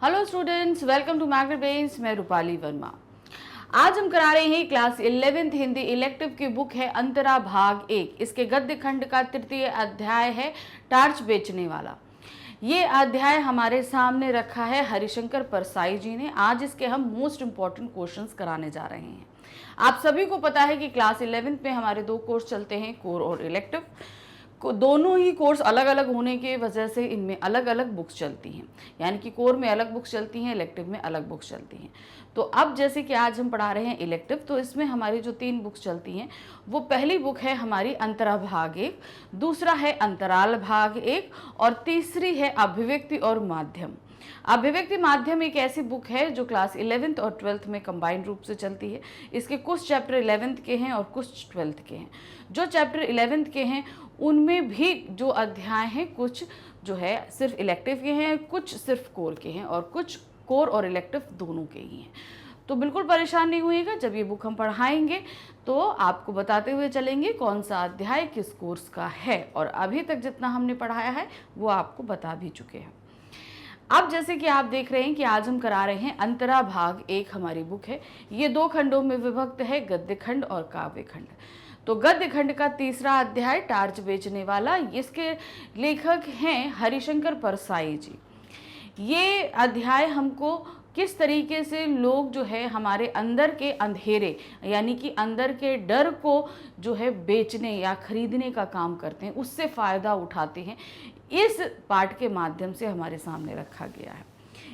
Hello students, welcome to Magnet Brains. मैं रूपाली वर्मा। आज हम करा रहे हैं क्लास 11th हिंदी इलेक्टिव की बुक है अंतरा भाग 1। इसके गद्य खंड का तृतीय अध्याय है टार्च बेचने वाला। ये अध्याय हमारे सामने रखा है हरिशंकर परसाई जी ने। आज इसके हम मोस्ट इंपॉर्टेंट क्वेश्चंस कराने जा रहे हैं। आप सभी को पता है कि क्लास 11th में हमारे दो कोर्स चलते हैं, कोर और इलेक्टिव। दोनों ही कोर्स अलग अलग होने की वजह से इनमें अलग अलग बुक्स चलती हैं, यानी कि कोर में अलग बुक्स चलती हैं, इलेक्टिव में अलग बुक्स चलती हैं। तो अब जैसे कि आज हम पढ़ा रहे हैं इलेक्टिव, तो इसमें हमारी जो 3 बुक्स चलती हैं, वो पहली बुक है हमारी अंतरा भाग 1, दूसरा है अंतराल भाग 1 और तीसरी है अभिव्यक्ति और माध्यम। अभिव्यक्ति माध्यम एक ऐसी बुक है जो क्लास 11th और 12th में कंबाइंड रूप से चलती है। इसके कुछ चैप्टर 11th के हैं और कुछ 12th के हैं। जो चैप्टर 11th के हैं उनमें भी जो अध्याय हैं कुछ जो है सिर्फ इलेक्टिव के हैं, कुछ सिर्फ कोर के हैं और कुछ कोर और इलेक्टिव दोनों के ही हैं। तो बिल्कुल परेशान नहीं होइएगा, जब ये बुक हम पढ़ाएंगे तो आपको बताते हुए चलेंगे कौन सा अध्याय किस कोर्स का है, और अभी तक जितना हमने पढ़ाया है वो आपको बता भी चुके हैं। अब जैसे कि आप देख रहे हैं कि आज हम करा रहे हैं अंतरा भाग 1 हमारी बुक है। ये 2 खंडों में विभक्त है, गद्य खंड और काव्य खंड। तो गद्य खंड का तीसरा अध्याय टार्च बेचने वाला, इसके लेखक हैं हरिशंकर परसाई जी। ये अध्याय हमको किस तरीके से लोग जो है हमारे अंदर के अंधेरे यानी कि अंदर के डर को जो है बेचने या खरीदने का काम करते हैं, उससे फ़ायदा उठाते हैं, इस पार्ट के माध्यम से हमारे सामने रखा गया है।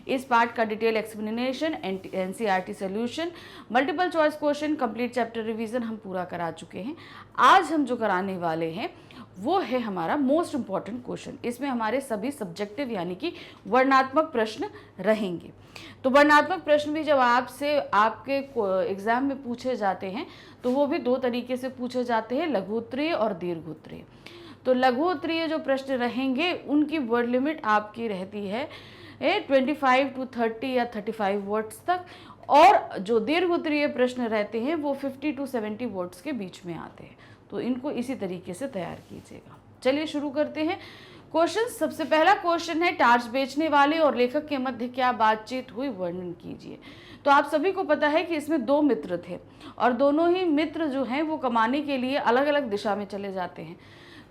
इस पार्ट का detail explanation, NCERT solution, multiple choice question, complete chapter revision हम पूरा करा चुके हैं। आज हम जो कराने वाले हैं वो है हमारा मोस्ट इम्पॉर्टेंट क्वेश्चन। इसमें हमारे सभी सब्जेक्टिव यानी कि वर्णनात्मक प्रश्न रहेंगे। तो वर्णनात्मक प्रश्न भी जब आपसे आपके एग्जाम में पूछे जाते हैं तो वो भी 2 तरीके से पूछे जाते हैं, लघु उत्तरीय और दीर्घ उत्तरीय। तो लघु उत्तरीय जो प्रश्न रहेंगे उनकी वर्ड लिमिट आपकी रहती है 25 to 30 या 35 वर्ड्स तक, और जो दीर्घ उत्तरीय प्रश्न रहते हैं वो 50 to 70 वर्ड्स के बीच में आते हैं। तो इनको इसी तरीके से तैयार कीजिएगा। चलिए शुरू करते हैं क्वेश्चन। सबसे पहला क्वेश्चन है टार्च बेचने वाले और लेखक के मध्य क्या बातचीत हुई, वर्णन कीजिए। तो आप सभी को पता है कि इसमें 2 मित्र थे और दोनों ही मित्र जो हैं वो कमाने के लिए अलग अलग दिशा में चले जाते हैं।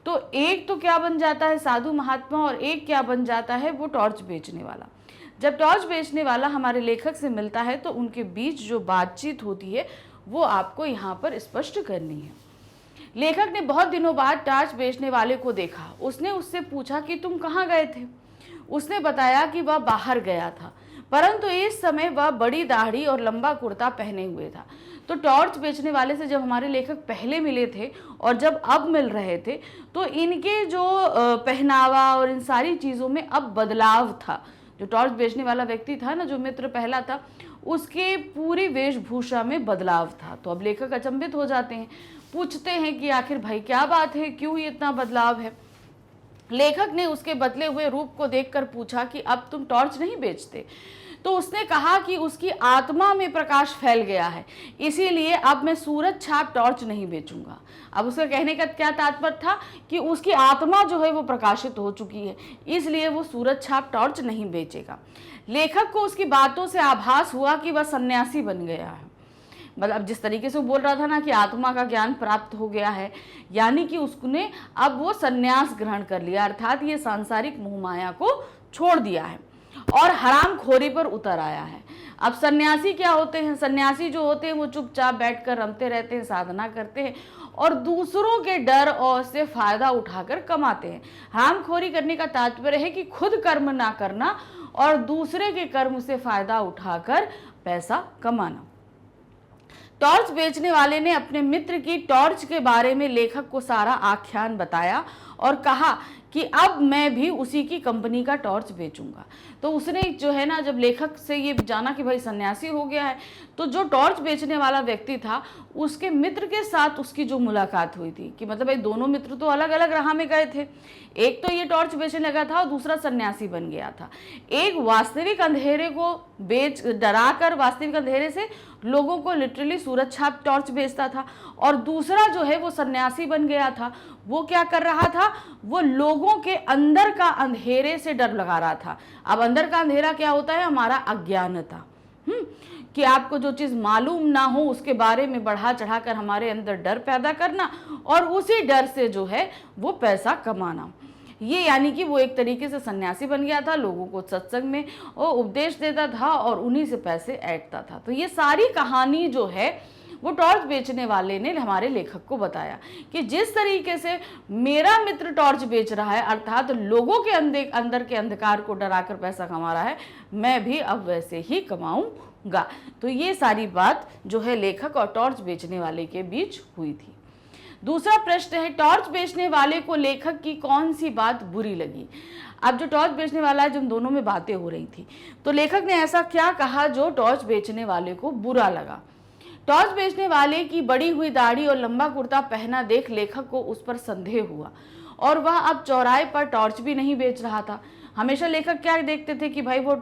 तो एक तो क्या बन जाता है साधु महात्मा और एक क्या बन जाता है वो टॉर्च बेचने वाला। जब टॉर्च बेचने वाला हमारे लेखक से मिलता है तो उनके बीच जो बातचीत होती है वो आपको यहाँ पर स्पष्ट करनी है। लेखक ने बहुत दिनों बाद टॉर्च बेचने वाले को देखा। उसने उससे पूछा कि तुम कहाँ गए थे। उसने बताया कि वह बाहर गया था, परंतु इस समय वह बड़ी दाढ़ी और लंबा कुर्ता पहने हुए था। तो टॉर्च बेचने वाले से जब हमारे लेखक पहले मिले थे और जब अब मिल रहे थे तो इनके जो पहनावा और इन सारी चीज़ों में अब बदलाव था। जो टॉर्च बेचने वाला व्यक्ति था ना, जो मित्र पहला था, उसके पूरी वेशभूषा में बदलाव था। तो अब लेखक अचंभित हो जाते हैं, पूछते हैं कि आखिर भाई क्या बात है, क्यों ये इतना बदलाव है। लेखक ने उसके बदले हुए रूप को देखकर पूछा कि अब तुम टॉर्च नहीं बेचते। तो उसने कहा कि उसकी आत्मा में प्रकाश फैल गया है, इसीलिए अब मैं सूरज छाप टॉर्च नहीं बेचूंगा। अब उसका कहने का क्या तात्पर्य था कि उसकी आत्मा जो है वो प्रकाशित हो चुकी है, इसलिए वो सूरज छाप टॉर्च नहीं बेचेगा। लेखक को उसकी बातों से आभास हुआ कि वह सन्यासी बन गया है। मतलब जिस तरीके से वो बोल रहा था ना कि आत्मा का ज्ञान प्राप्त हो गया है, यानी कि उसने अब वो सन्यास ग्रहण कर लिया, अर्थात ये सांसारिक मोह माया को छोड़ दिया है और हरामखोरी पर उतर आया है। अब सन्यासी क्या होते हैं? सन्यासी जो होते हैं वो चुपचाप बैठकर रमते रहते हैं, साधना करते हैं और दूसरों के डर और से फायदा उठाकर कमाते हैं। हरामखोरी करने का तात्पर्य है कि खुद कर्म ना करना और दूसरे के कर्म से फायदा उठाकर पैसा कमाना। टॉर्च बेचने वाले ने अपने मित्र की टॉर्च के बारे में लेखक को सारा आख्यान बताया और कहा कि अब मैं भी उसी की कंपनी का टॉर्च बेचूंगा। तो उसने जो है ना, जब लेखक से ये जाना कि भाई सन्यासी हो गया है, तो जो टॉर्च बेचने वाला व्यक्ति था उसके मित्र के साथ उसकी जो मुलाकात हुई थी कि मतलब भाई दोनों मित्र तो अलग अलग राह में गए थे। एक तो ये टॉर्च बेचने लगा था और दूसरा सन्यासी बन गया था। एक वास्तविक अंधेरे को डराकर वास्तविक अंधेरे से लोगों को लिटरली सूरज छाप टॉर्च बेचता था। और दूसरा जो है वो सन्यासी बन गया था। वो क्या कर रहा था, वो लोगों के अंदर का अंधेरे से डर लगा रहा था। अब अंदर का अंधेरा क्या होता है, हमारा अज्ञानता, कि आपको जो चीज मालूम ना हो उसके बारे में बढ़ा चढ़ाकर हमारे अंदर डर पैदा करना और उसी डर से जो है वो पैसा कमाना। ये यानी कि वो एक तरीके से सन्यासी बन गया था, लोगों को सत्संग में वो उपदेश देता था और उन्हीं से पैसे ऐंठता था। तो ये सारी कहानी जो है वो टॉर्च बेचने वाले ने हमारे लेखक को बताया कि जिस तरीके से मेरा मित्र टॉर्च बेच रहा है, अर्थात लोगों के अंदर के अंधकार को डराकर पैसा कमा रहा है, मैं भी अब वैसे ही कमाऊंगा। तो ये सारी बात जो है लेखक और टॉर्च बेचने वाले के बीच हुई थी। दूसरा प्रश्न है, टॉर्च बेचने वाले को लेखक की कौन सी बात बुरी लगी। अब जो टॉर्च बेचने वाला है, जिन दोनों में बातें हो रही थी, तो लेखक ने ऐसा क्या कहा जो टॉर्च बेचने वाले को बुरा लगा। टॉर्च बेचने वाले की बड़ी हुई दाढ़ी और लंबा कुर्ता पहना देख लेखक को उस पर संदेह हुआ और वह अब चौराहे पर टॉर्च भी नहीं बेच रहा था। हमेशा लेखक क्या देखते थे कि भाई वो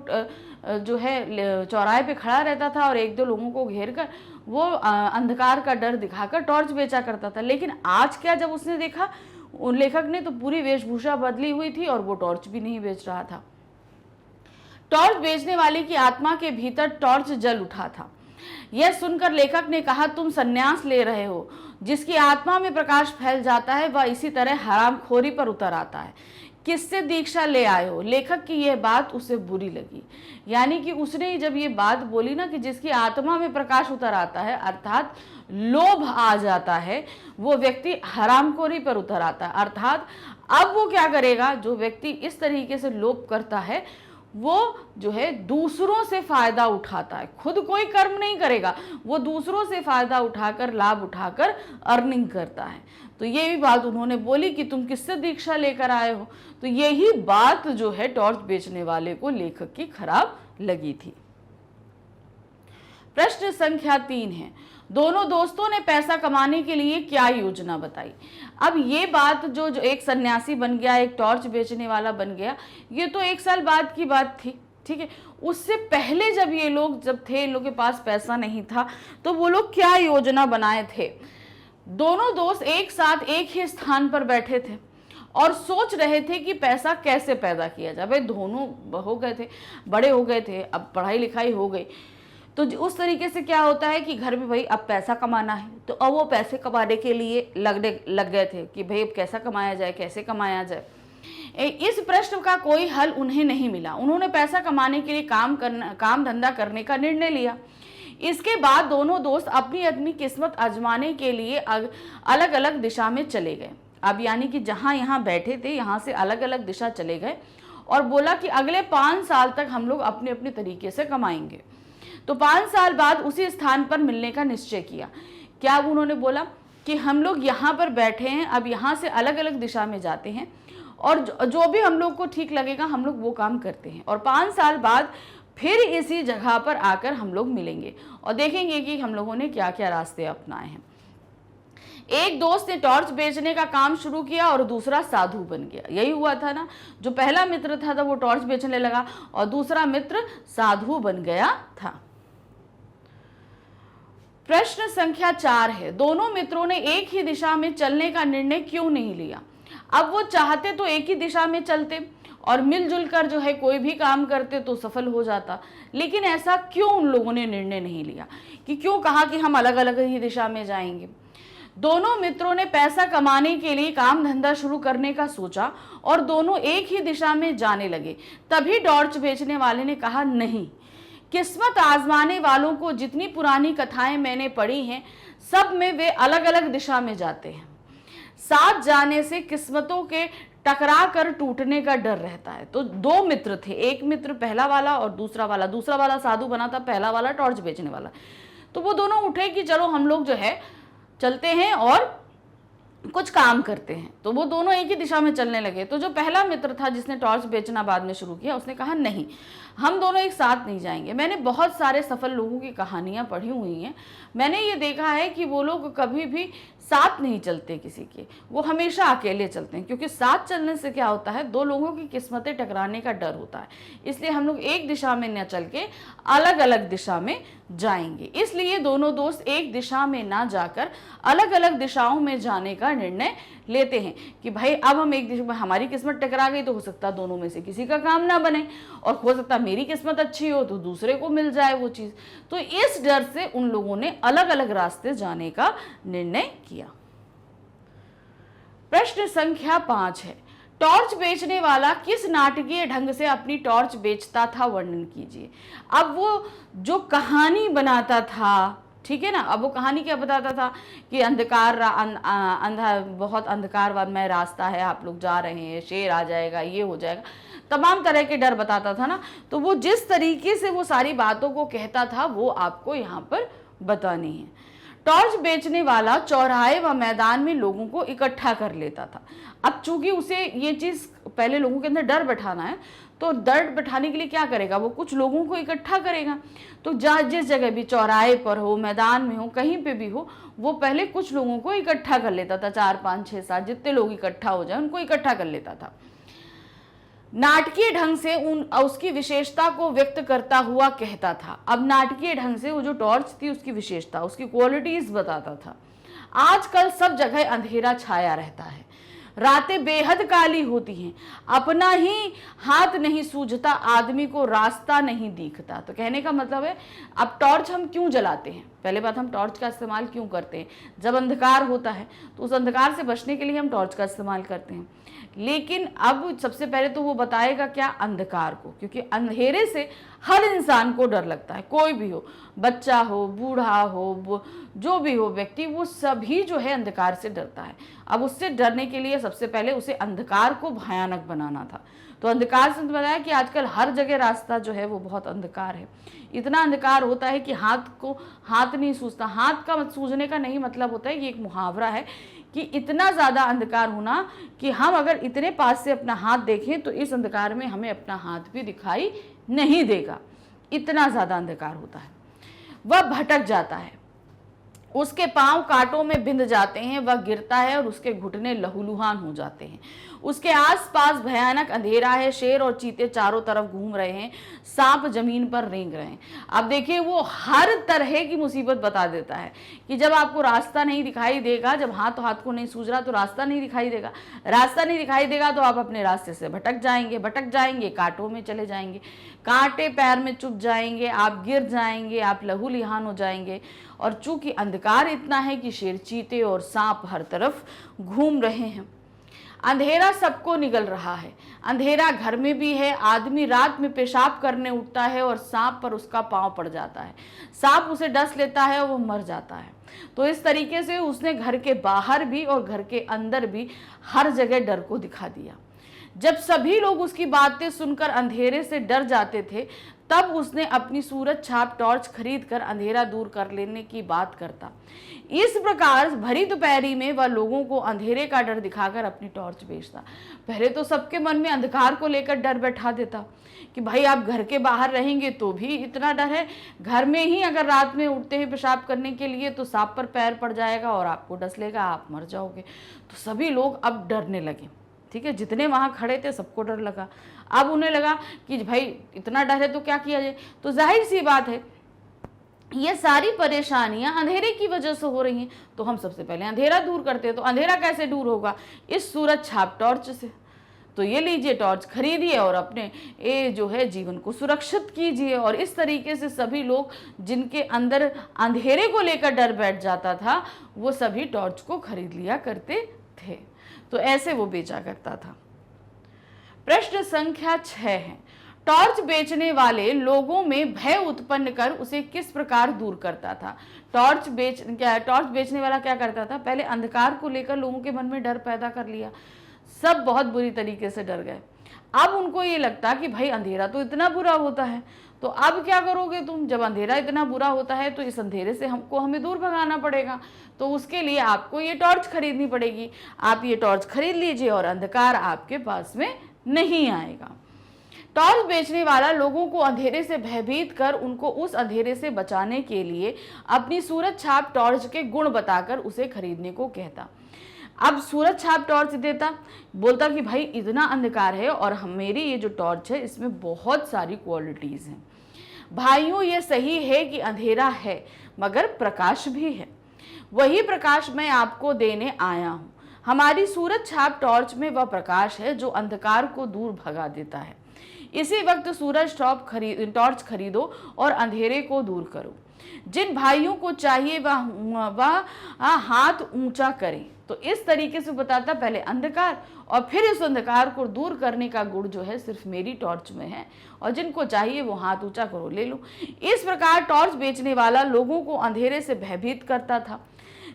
जो है चौराहे पे खड़ा रहता था और एक दो लोगों को घेर कर वो अंधकार का डर दिखाकर टॉर्च बेचा करता था। लेकिन आज क्या, जब उसने देखा लेखक ने, तो पूरी वेशभूषा बदली हुई थी और वो टॉर्च भी नहीं बेच रहा था। टॉर्च बेचने वाले की आत्मा के भीतर टॉर्च जल उठा था। यह सुनकर लेखक ने कहा, तुम सन्यास ले रहे हो। जिसकी आत्मा में प्रकाश फैल जाता है वह इसी तरह हरामखोरी पर उतर आता है। किससे दीक्षा ले आए हो। लेखक की यह बात उसे बुरी लगी। यानी कि उसने जब ये बात बोली ना कि जिसकी आत्मा में प्रकाश उतर आता है, अर्थात लोभ आ जाता है, वो व्यक्ति हरामखोरी पर उतर आता है। अर्थात अब वो क्या करेगा, जो व्यक्ति इस तरीके से लोभ करता है वो जो है दूसरों से फायदा उठाता है, खुद कोई कर्म नहीं करेगा, वो दूसरों से फायदा उठाकर, लाभ उठाकर अर्निंग करता है। तो ये भी बात उन्होंने बोली कि तुम किससे दीक्षा लेकर आए हो। तो यही बात जो है टॉर्च बेचने वाले को लेखक की खराब लगी थी। प्रश्न संख्या 3 है, दोनों दोस्तों ने पैसा कमाने के लिए क्या योजना बताई। अब ये बात जो एक सन्यासी बन गया, एक टॉर्च बेचने वाला बन गया, ये तो 1 साल बाद की बात थी, ठीक है। उससे पहले जब ये लोग थे, इन लोग के पास पैसा नहीं था, तो वो लोग क्या योजना बनाए थे। दोनों दोस्त एक साथ एक ही स्थान पर बैठे थे और सोच रहे थे कि पैसा कैसे पैदा किया जाए। भाई दोनों हो गए थे, बड़े हो गए थे, अब पढ़ाई लिखाई हो गई, तो उस तरीके से क्या होता है कि घर में भाई अब पैसा कमाना है। तो अब वो पैसे कमाने के लिए लग गए थे कि भाई अब कैसा कमाया जाए, कैसे कमाया जाए। इस प्रश्न का कोई हल उन्हें नहीं मिला। उन्होंने पैसा कमाने के लिए काम धंधा करने का निर्णय लिया। इसके बाद दोनों दोस्त अपनी अपनी किस्मत आजमाने के लिए अलग अलग दिशा में चले गए। अब यानी कि जहां यहाँ बैठे थे, यहाँ से अलग अलग दिशा चले गए और बोला कि अगले 5 साल तक हम लोग अपने अपने तरीके से कमाएंगे। तो 5 साल बाद उसी स्थान पर मिलने का निश्चय किया। क्या उन्होंने बोला कि हम लोग यहाँ पर बैठे हैं, अब यहाँ से अलग अलग दिशा में जाते हैं और जो भी हम लोग को ठीक लगेगा हम लोग वो काम करते हैं और 5 साल बाद फिर इसी जगह पर आकर हम लोग मिलेंगे और देखेंगे कि हम लोगों ने क्या क्या रास्ते अपनाए हैं। एक दोस्त ने टॉर्च बेचने का काम शुरू किया और दूसरा साधु बन गया। यही हुआ था ना, जो पहला मित्र था वो टॉर्च बेचने लगा और दूसरा मित्र साधु बन गया था। प्रश्न संख्या 4 है, दोनों मित्रों ने एक ही दिशा में चलने का निर्णय क्यों नहीं लिया। अब वो चाहते तो एक ही दिशा में चलते और मिलजुल कर जो है कोई भी काम करते तो सफल हो जाता, लेकिन ऐसा क्यों उन लोगों ने निर्णय नहीं लिया, कि क्यों कहा कि हम अलग अलग ही दिशा में जाएंगे। दोनों मित्रों ने पैसा कमाने के लिए काम धंधा शुरू करने का सोचा और दोनों एक ही दिशा में जाने लगे। तभी टॉर्च बेचने वाले ने कहा, नहीं, किस्मत आजमाने वालों को जितनी पुरानी कथाएं मैंने पढ़ी हैं, सब में वे अलग अलग दिशा में जाते हैं। साथ जाने से किस्मतों के टकरा कर टूटने का डर रहता है। तो 2 मित्र थे, एक मित्र पहला वाला और दूसरा वाला साधु बना था, पहला वाला टॉर्च बेचने वाला। तो वो दोनों उठे कि चलो हम लोग जो है चलते हैं और कुछ काम करते हैं। तो वो दोनों एक ही दिशा में चलने लगे। तो जो पहला मित्र था जिसने टॉर्च बेचना बाद में शुरू किया, उसने कहा, नहीं, हम दोनों एक साथ नहीं जाएंगे। मैंने बहुत सारे सफल लोगों की कहानियां पढ़ी हुई हैं, मैंने ये देखा है कि वो लोग कभी भी साथ नहीं चलते किसी के, वो हमेशा अकेले चलते हैं, क्योंकि साथ चलने से क्या होता है, दो लोगों की किस्मतें टकराने का डर होता है। इसलिए हम लोग एक दिशा में न चल के अलग अलग दिशा में जाएंगे। इसलिए दोनों दोस्त एक दिशा में ना जाकर अलग अलग दिशाओं में जाने का निर्णय लेते हैं कि भाई अब हम एक दिशा में, हमारी किस्मत टकरा गई तो हो सकता है दोनों में से किसी का काम ना बने, और हो सकता है मेरी किस्मत अच्छी हो तो दूसरे को मिल जाए वो चीज़। तो इस डर से उन लोगों ने अलग अलग रास्ते जाने का निर्णय किया। प्रश्न संख्या 5 है, टॉर्च बेचने वाला किस नाटकीय ढंग से अपनी टॉर्च बेचता था, वर्णन कीजिए। अब वो जो कहानी बनाता था, ठीक है ना, अब वो कहानी क्या बताता था कि अंधकार अंधा बहुत अंधकारमय रास्ता है, आप लोग जा रहे हैं, शेर आ जाएगा, ये हो जाएगा, तमाम तरह के डर बताता था ना। तो वो जिस तरीके से वो सारी बातों को कहता था वो आपको यहाँ पर बतानी है। टॉर्च बेचने वाला चौराहे व मैदान में लोगों को इकट्ठा कर लेता था। अब चूंकि उसे ये चीज पहले लोगों के अंदर डर बैठाना है, तो डर बैठाने के लिए क्या करेगा, वो कुछ लोगों को इकट्ठा करेगा। तो जहाँ जिस जगह भी, चौराहे पर हो, मैदान में हो, कहीं पे भी हो, वो पहले कुछ लोगों को इकट्ठा कर लेता था, 4 5 6 7 जितने लोग इकट्ठा हो जाए उनको इकट्ठा कर लेता था। नाटकीय ढंग से उसकी विशेषता को व्यक्त करता हुआ कहता था। अब नाटकीय ढंग से वो जो टॉर्च थी उसकी विशेषता, उसकी क्वालिटीज बताता था। आजकल सब जगह अंधेरा छाया रहता है, रातें बेहद काली होती हैं, अपना ही हाथ नहीं सूझता, आदमी को रास्ता नहीं दिखता। तो कहने का मतलब है, अब टॉर्च हम क्यों जलाते हैं, पहले बात हम टॉर्च का इस्तेमाल क्यों करते हैं, जब अंधकार होता है तो उस अंधकार से बचने के लिए हम टॉर्च का इस्तेमाल करते हैं। लेकिन अब सबसे पहले तो वो बताएगा क्या, अंधकार को, क्योंकि अंधेरे से हर इंसान को डर लगता है, कोई भी हो, बच्चा हो, बूढ़ा हो, जो भी हो व्यक्ति, वो सभी जो है अंधकार से डरता है। अब उससे डरने के लिए सबसे पहले उसे अंधकार को भयानक बनाना था। तो अंधकार से बताया कि आजकल हर जगह रास्ता जो है वो बहुत अंधकार है, इतना अंधकार होता है कि हाथ नहीं सूझता। हाथ का सूझने का नहीं मतलब होता है, ये एक मुहावरा है कि इतना ज़्यादा अंधकार होना कि हम अगर इतने पास से अपना हाथ देखें तो इस अंधकार में हमें अपना हाथ भी दिखाई नहीं देगा, इतना ज़्यादा अंधकार होता है। वह भटक जाता है, उसके पांव कांटों में बिंध जाते हैं, वह गिरता है और उसके घुटने लहूलुहान हो जाते हैं। उसके आसपास भयानक अंधेरा है, शेर और चीते चारों तरफ घूम रहे हैं, सांप जमीन पर रेंग रहे हैं। अब देखिए वो हर तरह की मुसीबत बता देता है कि जब आपको रास्ता नहीं दिखाई देगा, जब हाथ को नहीं सूझ रहा तो रास्ता नहीं दिखाई देगा, रास्ता नहीं दिखाई देगा तो आप अपने रास्ते से भटक जाएंगे, कांटों में चले जाएंगे, कांटे पैर में चुभ जाएंगे, आप गिर जाएंगे, आप लहूलुहान हो जाएंगे। और चूंकि अंधकार इतना है कि शेर, चीते और सांप हर तरफ घूम रहे हैं। अंधेरा सबको निगल रहा है, अंधेरा घर में भी है। आदमी रात में पेशाब करने उठता है और सांप पर उसका पांव पड़ जाता है, सांप उसे डस लेता है और वो मर जाता है। तो इस तरीके से उसने घर के बाहर भी और घर के अंदर भी हर जगह डर को दिखा दिया। जब सभी लोग उसकी बातें सुनकर अंधेरे से डर जाते थे, तब उसने अपनी सूरज छाप टॉर्च खरीद कर अंधेरा दूर कर लेने की बात करता। इस प्रकार भरी दोपहरी में वह लोगों को अंधेरे का डर दिखाकर अपनी टॉर्च बेचता। पहले तो सबके मन में अंधकार को लेकर डर बैठा देता कि भाई आप घर के बाहर रहेंगे तो भी इतना डर है, घर में ही अगर रात में उठते हैं पेशाब करने के लिए तो सांप पर पैर पड़ जाएगा और आपको डस लेगा, आप मर जाओगे। तो सभी लोग अब डरने लगे, ठीक है, जितने वहां खड़े थे सबको डर लगा। अब उन्हें लगा कि भाई इतना डर है तो क्या किया जाए। तो जाहिर सी बात है ये सारी परेशानियां अंधेरे की वजह से हो रही हैं, तो हम सबसे पहले अंधेरा दूर करते हैं। तो अंधेरा कैसे दूर होगा, इस सूरज छाप टॉर्च से। तो ये लीजिए, टॉर्च खरीदिए और अपने जो है जीवन को सुरक्षित कीजिए। और इस तरीके से सभी लोग जिनके अंदर अंधेरे को लेकर डर बैठ जाता था वो सभी टॉर्च को खरीद लिया करते थे। तो ऐसे वो बेचा करता था। प्रश्न संख्या 6 है, टॉर्च बेचने वाले लोगों में भय उत्पन्न कर उसे किस प्रकार दूर करता था। टॉर्च बेचने वाला क्या करता था, पहले अंधकार को लेकर लोगों के मन में डर पैदा कर लिया, सब बहुत बुरी तरीके से डर गए। अब उनको ये लगता कि भाई अंधेरा तो इतना बुरा होता है, तो अब क्या करोगे तुम, जब अंधेरा इतना बुरा होता है तो इस अंधेरे से हमें दूर भगाना पड़ेगा, तो उसके लिए आपको ये टॉर्च खरीदनी पड़ेगी। आप ये टॉर्च खरीद लीजिए और अंधकार आपके पास में नहीं आएगा। टॉर्च बेचने वाला लोगों को अंधेरे से भयभीत कर उनको उस अंधेरे से बचाने के लिए अपनी सूरज छाप टॉर्च के गुण बताकर उसे खरीदने को कहता। अब सूरज छाप टॉर्च देता, बोलता कि भाई इतना अंधकार है और मेरी ये जो टॉर्च है इसमें बहुत सारी क्वालिटीज हैं। भाइयों, ये सही है कि अंधेरा है मगर प्रकाश भी है, वही प्रकाश मैं आपको देने आया हूँ। हमारी सूरज छाप टॉर्च में वह प्रकाश है जो अंधकार को दूर भगा देता है। इसी वक्त सूरज टॉर्च खरीदो और अंधेरे को दूर करो। जिन भाइयों को चाहिए वह हाथ ऊंचा करें। तो इस तरीके से बताता, पहले अंधकार और फिर इस अंधकार को दूर करने का गुण जो है सिर्फ मेरी टॉर्च में है, और जिनको चाहिए वो हाथ ऊंचा करो, ले लो। इस प्रकार टॉर्च बेचने वाला लोगों को अंधेरे से भयभीत करता था,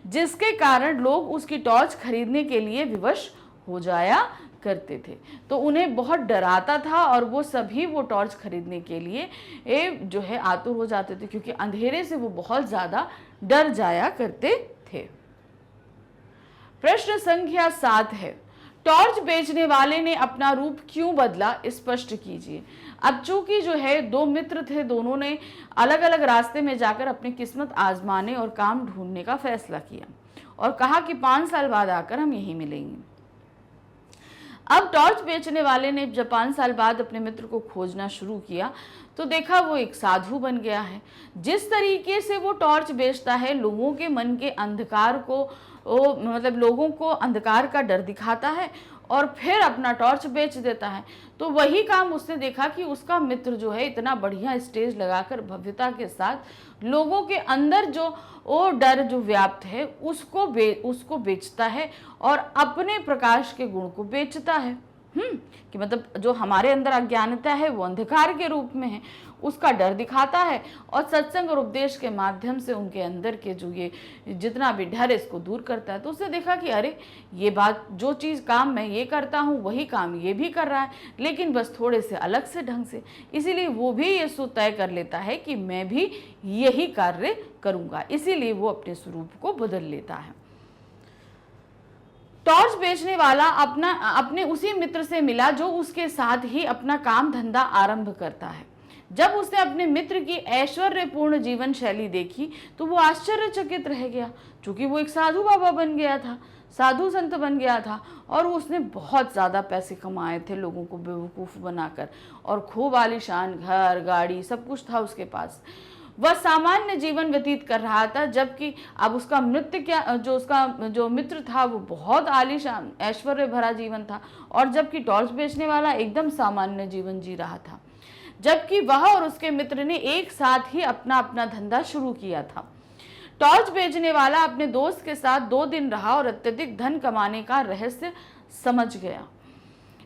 जिसके कारण लोग उसकी टॉर्च खरीदने के लिए विवश हो जाया करते थे। तो उन्हें बहुत डराता था और वो सभी वो टॉर्च खरीदने के लिए जो है आतुर हो जाते थे, क्योंकि अंधेरे से वो बहुत ज्यादा डर जाया करते थे। प्रश्न संख्या 7 है, टॉर्च बेचने वाले ने अपना रूप क्यों बदला, स्पष्ट कीजिए। अब चूंकि जो है दो मित्र थे, दोनों ने अलग अलग रास्ते में जाकर अपनी किस्मत आजमाने और काम ढूंढने का फैसला किया और कहा कि 5 साल बाद आकर हम यहीं मिलेंगे। अब टॉर्च बेचने वाले ने जब 5 साल बाद अपने मित्र को खोजना शुरू किया तो देखा वो एक साधु बन गया है। जिस तरीके से वो टॉर्च बेचता है, लोगों के मन के अंधकार को मतलब लोगों को अंधकार का डर दिखाता है और फिर अपना टॉर्च बेच देता है। तो वही काम उसने देखा कि उसका मित्र जो है इतना बढ़िया स्टेज लगाकर भव्यता के साथ लोगों के अंदर जो वो डर जो व्याप्त है उसको बेचता है और अपने प्रकाश के गुण को बेचता है। कि मतलब जो हमारे अंदर अज्ञानता है वो अंधकार के रूप में है, उसका डर दिखाता है और सत्संग और उपदेश के माध्यम से उनके अंदर के जो ये जितना भी डर है इसको दूर करता है। तो उसने देखा कि अरे ये बात, जो चीज़ काम मैं ये करता हूँ वही काम ये भी कर रहा है, लेकिन बस थोड़े से अलग से ढंग से। इसीलिए वो भी ये तय कर लेता है कि मैं भी यही कार्य करूँगा, इसीलिए वो अपने स्वरूप को बदल लेता है। टॉर्च बेचने वाला अपने उसी मित्र से मिला जो उसके साथ ही अपना काम धंधा आरंभ करता है। जब उसने अपने मित्र की ऐश्वर्यपूर्ण जीवन शैली देखी तो वो आश्चर्यचकित रह गया, क्योंकि वो एक साधु बाबा बन गया था, साधु संत बन गया था और उसने बहुत ज़्यादा पैसे कमाए थे लोगों को बेवकूफ़ बनाकर, और खूब आलीशान घर गाड़ी सब कुछ था उसके पास। वह सामान्य जीवन व्यतीत कर रहा था, जबकि अब उसका जो मित्र था वो बहुत आलीशान ऐश्वर्य भरा जीवन था, और जबकि टॉर्च बेचने वाला एकदम सामान्य जीवन जी रहा था। जबकि वह और उसके मित्र ने एक साथ ही अपना धंधा शुरू किया था। टॉर्च बेचने वाला अपने दोस्त के साथ 2 दिन रहा और अत्यधिक धन कमाने का रहस्य समझ गया,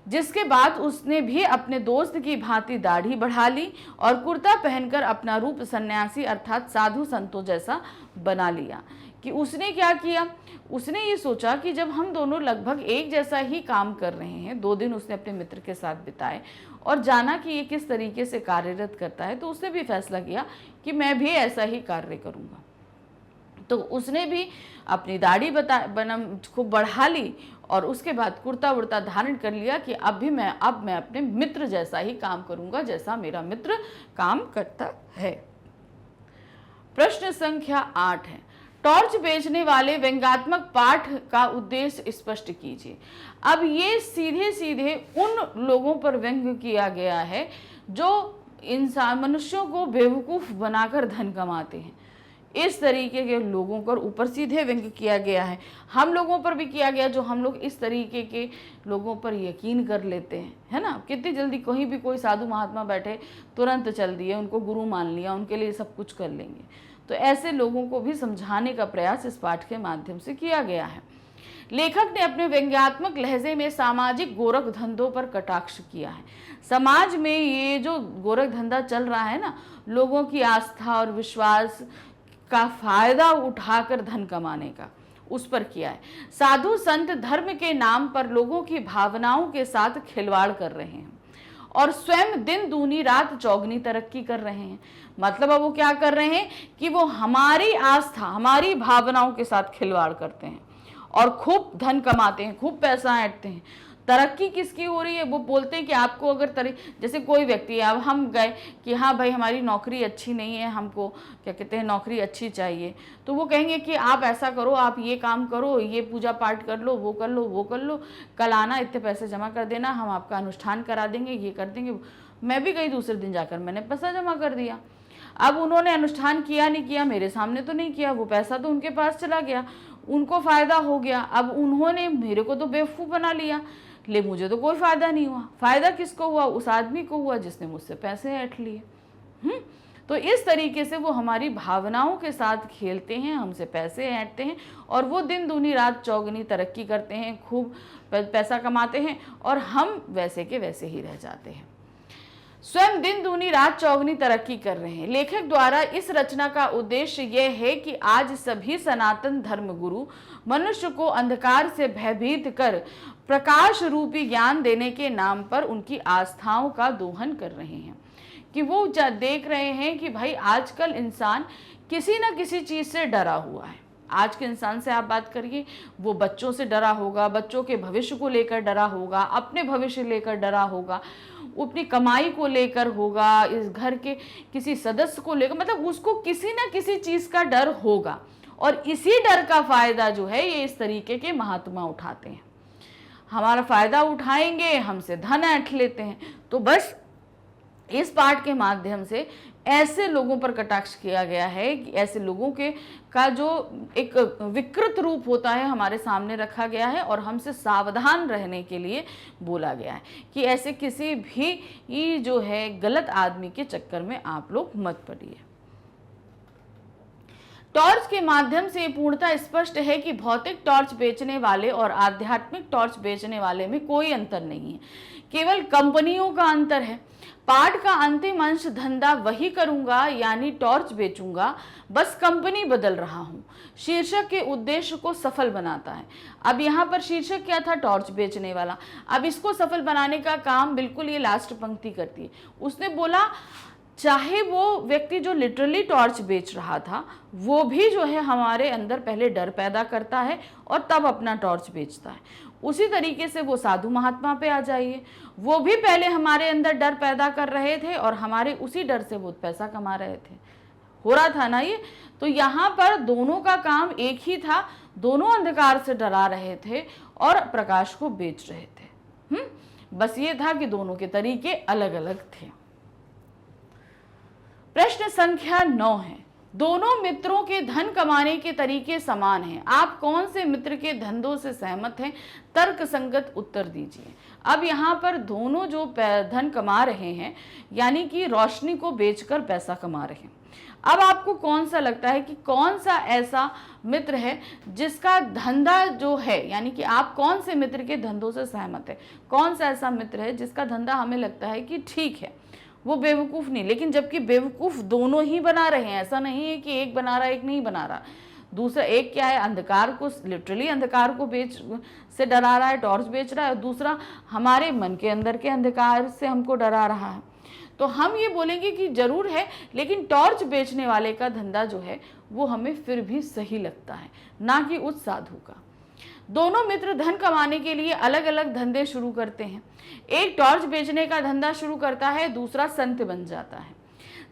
जिसके बाद उसने भी अपने दोस्त की भांति दाढ़ी बढ़ा ली और कुर्ता पहनकर अपना रूप सन्यासी अर्थात साधु संतों जैसा बना लिया। कि उसने क्या किया, उसने ये सोचा कि जब हम दोनों लगभग एक जैसा ही काम कर रहे हैं, 2 दिन उसने अपने मित्र के साथ बिताए और जाना कि ये किस तरीके से कार्यरत करता है, तो उसने भी फैसला किया कि मैं भी ऐसा ही कार्य करूँगा। तो उसने भी अपनी दाढ़ी को बढ़ा ली और उसके बाद कुर्ता वुर्ता धारण कर लिया कि अब मैं अपने मित्र जैसा ही काम करूंगा जैसा मेरा मित्र काम करता है। प्रश्न संख्या 8 है, टॉर्च बेचने वाले व्यंग्यात्मक पाठ का उद्देश्य स्पष्ट कीजिए। अब ये सीधे सीधे उन लोगों पर व्यंग्य किया गया है जो मनुष्यों को बेवकूफ बनाकर धन कमाते हैं। इस तरीके के लोगों पर ऊपर सीधे व्यंग्य किया गया है। हम लोगों पर भी किया गया, जो हम लोग इस तरीके के लोगों पर यकीन कर लेते हैं, है ना। कितनी जल्दी कहीं भी कोई साधु महात्मा बैठे, तुरंत चल दिए, उनको गुरु मान लिया, उनके लिए सब कुछ कर लेंगे। तो ऐसे लोगों को भी समझाने का प्रयास इस पाठ के माध्यम से किया गया है। लेखक ने अपने व्यंग्यात्मक लहजे में सामाजिक गोरख धंधों पर कटाक्ष किया है। समाज में ये जो गोरख धंधा चल रहा है ना, लोगों की आस्था और विश्वास का फायदा उठाकर धन कमाने का, उस पर किया है। साधु संत धर्म के नाम पर लोगों की भावनाओं के साथ खिलवाड़ कर रहे हैं और स्वयं दिन दूनी रात चौगनी तरक्की कर रहे हैं। मतलब अब वो क्या कर रहे हैं कि वो हमारी आस्था, हमारी भावनाओं के साथ खिलवाड़ करते हैं और खूब धन कमाते हैं, खूब पैसा ऐंठते हैं। तरक्की किसकी हो रही है? वो बोलते हैं कि आपको अगर जैसे कोई व्यक्ति है, अब हम गए कि हाँ भाई हमारी नौकरी अच्छी नहीं है, हमको क्या कहते हैं नौकरी अच्छी चाहिए, तो वो कहेंगे कि आप ऐसा करो, आप ये काम करो, ये पूजा पाठ कर लो, वो कर लो, वो कर लो, कल आना, इतने पैसे जमा कर देना, हम आपका अनुष्ठान करा देंगे, ये कर देंगे। मैं भी गई, दूसरे दिन जाकर मैंने पैसा जमा कर दिया। अब उन्होंने अनुष्ठान किया नहीं किया, मेरे सामने तो नहीं किया, वो पैसा तो उनके पास चला गया, उनको फायदा हो गया। अब उन्होंने मेरे को तो बेवकूफ़ बना लिया, ले मुझे तो कोई फायदा नहीं हुआ। फायदा किसको हुआ? उस आदमी को हुआ जिसने मुझसे पैसे ऐंठ लिए। तो इस तरीके से वो हमारी भावनाओं के साथ खेलते हैं, हमसे पैसे ऐंठते हैं, और वो दिन दूनी रात चौगुनी तरक्की करते हैं, खूब पैसा कमाते हैं, और हम वैसे के वैसे ही रह जाते हैं। स्वयं दिन दूनी रात चौगुनी तरक्की कर रहे हैं। लेखक द्वारा इस रचना का उद्देश्य यह है कि आज सभी सनातन धर्म गुरु मनुष्य को अंधकार से भयभीत कर प्रकाश रूपी ज्ञान देने के नाम पर उनकी आस्थाओं का दोहन कर रहे हैं, कि वो देख रहे हैं कि भाई आजकल इंसान किसी न किसी चीज से डरा हुआ है। आज के इंसान से आप बात करिए, वो बच्चों से डरा होगा, बच्चों के भविष्य को लेकर डरा होगा, अपने भविष्य लेकर डरा होगा, अपनी कमाई को लेकर होगा, इस घर के किसी सदस्य को लेकर, मतलब उसको किसी न किसी चीज का डर होगा। और इसी डर का फायदा जो है ये इस तरीके के महात्मा उठाते हैं। हमारा फायदा उठाएंगे, हमसे धन ऐंठ लेते हैं। तो बस इस पाठ के माध्यम से ऐसे लोगों पर कटाक्ष किया गया है कि ऐसे लोगों के का जो एक विकृत रूप होता है हमारे सामने रखा गया है, और हमसे सावधान रहने के लिए बोला गया है कि ऐसे किसी भी जो है गलत आदमी के चक्कर में आप लोग मत पड़िए। टॉर्च के माध्यम से पूर्णतः स्पष्ट है कि भौतिक टॉर्च बेचने वाले और आध्यात्मिक टॉर्च बेचने वाले में कोई अंतर नहीं है, केवल कंपनियों का अंतर है। पाठ का अंतिम अंश धंधा वही करूंगा यानी टॉर्च बेचूंगा, बस कंपनी बदल रहा हूं, शीर्षक के उद्देश्य को सफल बनाता है। अब यहाँ पर शीर्षक क्या था? टॉर्च बेचने वाला। अब इसको सफल बनाने का काम बिल्कुल ये लास्ट पंक्ति करती है। उसने बोला चाहे वो व्यक्ति जो लिटरली टॉर्च बेच रहा था वो भी जो है हमारे अंदर पहले डर पैदा करता है और तब अपना टॉर्च बेचता है, उसी तरीके से वो साधु महात्मा पे आ जाइए, वो भी पहले हमारे अंदर डर पैदा कर रहे थे और हमारे उसी डर से वो पैसा कमा रहे थे। हो रहा था ना ये? तो यहाँ पर दोनों का काम एक ही था, दोनों अंधकार से डरा रहे थे और प्रकाश को बेच रहे थे। बस ये था कि दोनों के तरीके अलग अलग थे। प्रश्न संख्या 9 है, दोनों मित्रों के धन कमाने के तरीके समान हैं, आप कौन से मित्र के धंधों से सहमत हैं? तर्क संगत उत्तर दीजिए। अब यहाँ पर दोनों जो धन कमा रहे हैं यानी कि रोशनी को बेचकर पैसा कमा रहे हैं। अब आपको कौन सा लगता है कि कौन सा ऐसा मित्र है जिसका धंधा जो है, यानी कि आप कौन से मित्र के धंधों से सहमत है? कौन सा ऐसा मित्र है जिसका धंधा हमें लगता है कि ठीक है, वो बेवकूफ़ नहीं, लेकिन जबकि बेवकूफ़ दोनों ही बना रहे हैं, ऐसा नहीं है कि एक बना रहा है एक नहीं बना रहा। दूसरा एक क्या है, अंधकार को लिटरली अंधकार को बेच से डरा रहा है, टॉर्च बेच रहा है, और दूसरा हमारे मन के अंदर के अंधकार से हमको डरा रहा है। तो हम ये बोलेंगे कि जरूर है, लेकिन टॉर्च बेचने वाले का धंधा जो है वो हमें फिर भी सही लगता है, ना कि उस साधु का। दोनों मित्र धन कमाने के लिए अलग अलग धंधे शुरू करते हैं। एक टॉर्च बेचने का धंधा शुरू करता है, दूसरा संत बन जाता है।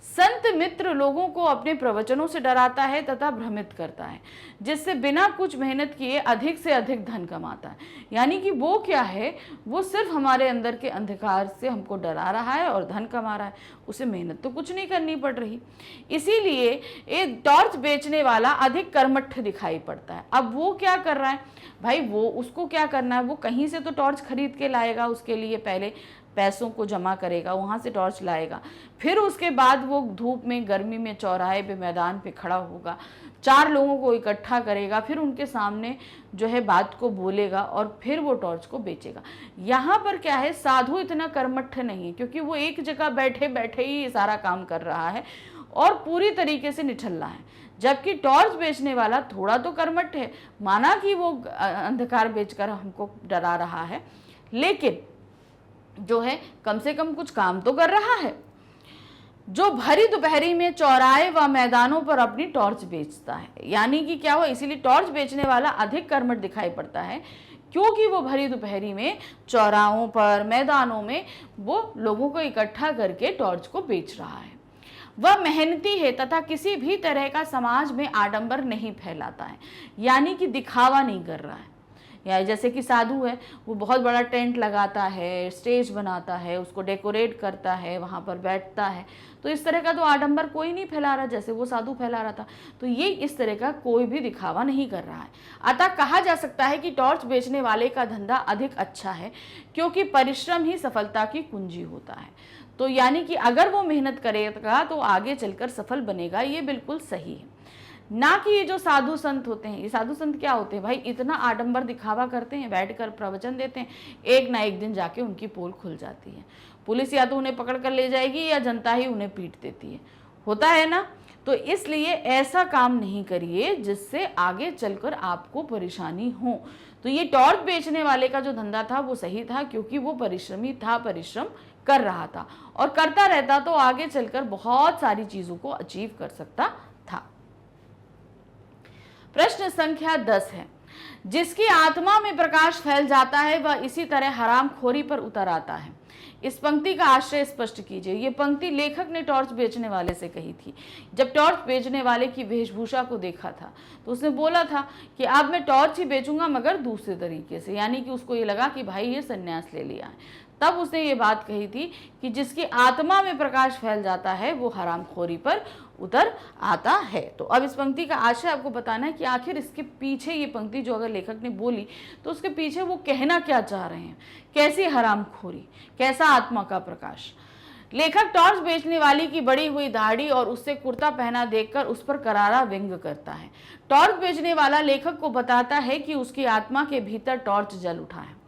संत मित्र लोगों को अपने प्रवचनों से डराता है तथा भ्रमित करता है, जिससे बिना कुछ मेहनत किए अधिक से अधिक धन कमाता है। यानी कि वो क्या है, वो सिर्फ हमारे अंदर के अंधकार से हमको डरा रहा है और धन कमा रहा है, उसे मेहनत तो कुछ नहीं करनी पड़ रही। इसीलिए एक टॉर्च बेचने वाला अधिक कर्मठ दिखाई पड़ता है। अब वो क्या कर रहा है भाई, वो उसको क्या करना है, वो कहीं से तो टॉर्च खरीद के लाएगा, उसके लिए पहले पैसों को जमा करेगा, वहाँ से टॉर्च लाएगा, फिर उसके बाद वो धूप में गर्मी में चौराहे पे मैदान पे खड़ा होगा, 4 लोगों को इकट्ठा करेगा, फिर उनके सामने जो है बात को बोलेगा और फिर वो टॉर्च को बेचेगा। यहाँ पर क्या है, साधु इतना कर्मठ नहीं है, क्योंकि वो एक जगह बैठे बैठे ही सारा काम कर रहा है और पूरी तरीके से निठल्ला है। जबकि टॉर्च बेचने वाला थोड़ा तो कर्मठ है, माना कि वो अंधकार बेचकर हमको डरा रहा है, लेकिन जो है कम से कम कुछ काम तो कर रहा है। जो भरी दोपहरी में चौराहे व मैदानों पर अपनी टॉर्च बेचता है, यानी कि क्या हुआ, इसीलिए टॉर्च बेचने वाला अधिक कर्मठ दिखाई पड़ता है, क्योंकि वो भरी दोपहरी में चौराहों पर, मैदानों में वो लोगों को इकट्ठा करके टॉर्च को बेच रहा है। वह मेहनती है तथा किसी भी तरह का समाज में आडंबर नहीं फैलाता है, यानी कि दिखावा नहीं कर रहा है। या जैसे कि साधु है, वो बहुत बड़ा टेंट लगाता है, स्टेज बनाता है, उसको डेकोरेट करता है, वहाँ पर बैठता है, तो इस तरह का तो आडंबर कोई नहीं फैला रहा जैसे वो साधु फैला रहा था। तो ये इस तरह का कोई भी दिखावा नहीं कर रहा है। अतः कहा जा सकता है कि टॉर्च बेचने वाले का धंधा अधिक अच्छा है, क्योंकि परिश्रम ही सफलता की कुंजी होता है। तो यानी कि अगर वो मेहनत करेगा तो आगे चलकर सफल बनेगा, ये बिल्कुल सही है। ना कि ये जो साधु संत होते हैं, ये साधु संत क्या होते हैं भाई, इतना आडंबर दिखावा करते हैं, बैठकर प्रवचन देते हैं, एक ना एक दिन जाके उनकी पोल खुल जाती है। पुलिस या तो उन्हें पकड़ कर ले जाएगी या जनता ही उन्हें पीट देती है, होता है ना। तो इसलिए ऐसा काम नहीं करिए जिससे आगे चलकर आपको परेशानी हो। तो ये टॉर्च बेचने वाले का जो धंधा था वो सही था, क्योंकि वो परिश्रमी था, परिश्रम कर रहा था, और करता रहता तो आगे चलकर बहुत सारी चीजों को अचीव कर सकता था। प्रश्न संख्या 10 है, जिसकी आत्मा में प्रकाश फैल जाता है वह इसी तरह हरामखोरी पर उतर आता है। इस पंक्ति का आशय स्पष्ट कीजिए। ये पंक्ति लेखक ने टॉर्च बेचने वाले से कही थी। जब टॉर्च बेचने वाले की वेशभूषा को देखा था तो उसने बोला था कि अब मैं टॉर्च ही बेचूंगा मगर दूसरे तरीके से, यानी कि उसको ये लगा कि भाई ये सन्यास ले लिया है। तब उसने ये बात कही थी कि जिसकी आत्मा में प्रकाश फैल जाता है वो हरामखोरी पर उतर आता है। तो अब इस पंक्ति का आशय आपको बताना है कि आखिर इसके पीछे ये पंक्ति जो अगर लेखक ने बोली तो उसके पीछे वो कहना क्या चाह रहे हैं, कैसी हरामखोरी, कैसा आत्मा का प्रकाश। लेखक टॉर्च बेचने वाली की बड़ी हुई दाढ़ी और उससे कुर्ता पहना देखकर उस पर करारा व्यंग करता है। टॉर्च बेचने वाला लेखक को बताता है कि उसकी आत्मा के भीतर टॉर्च जल उठा है।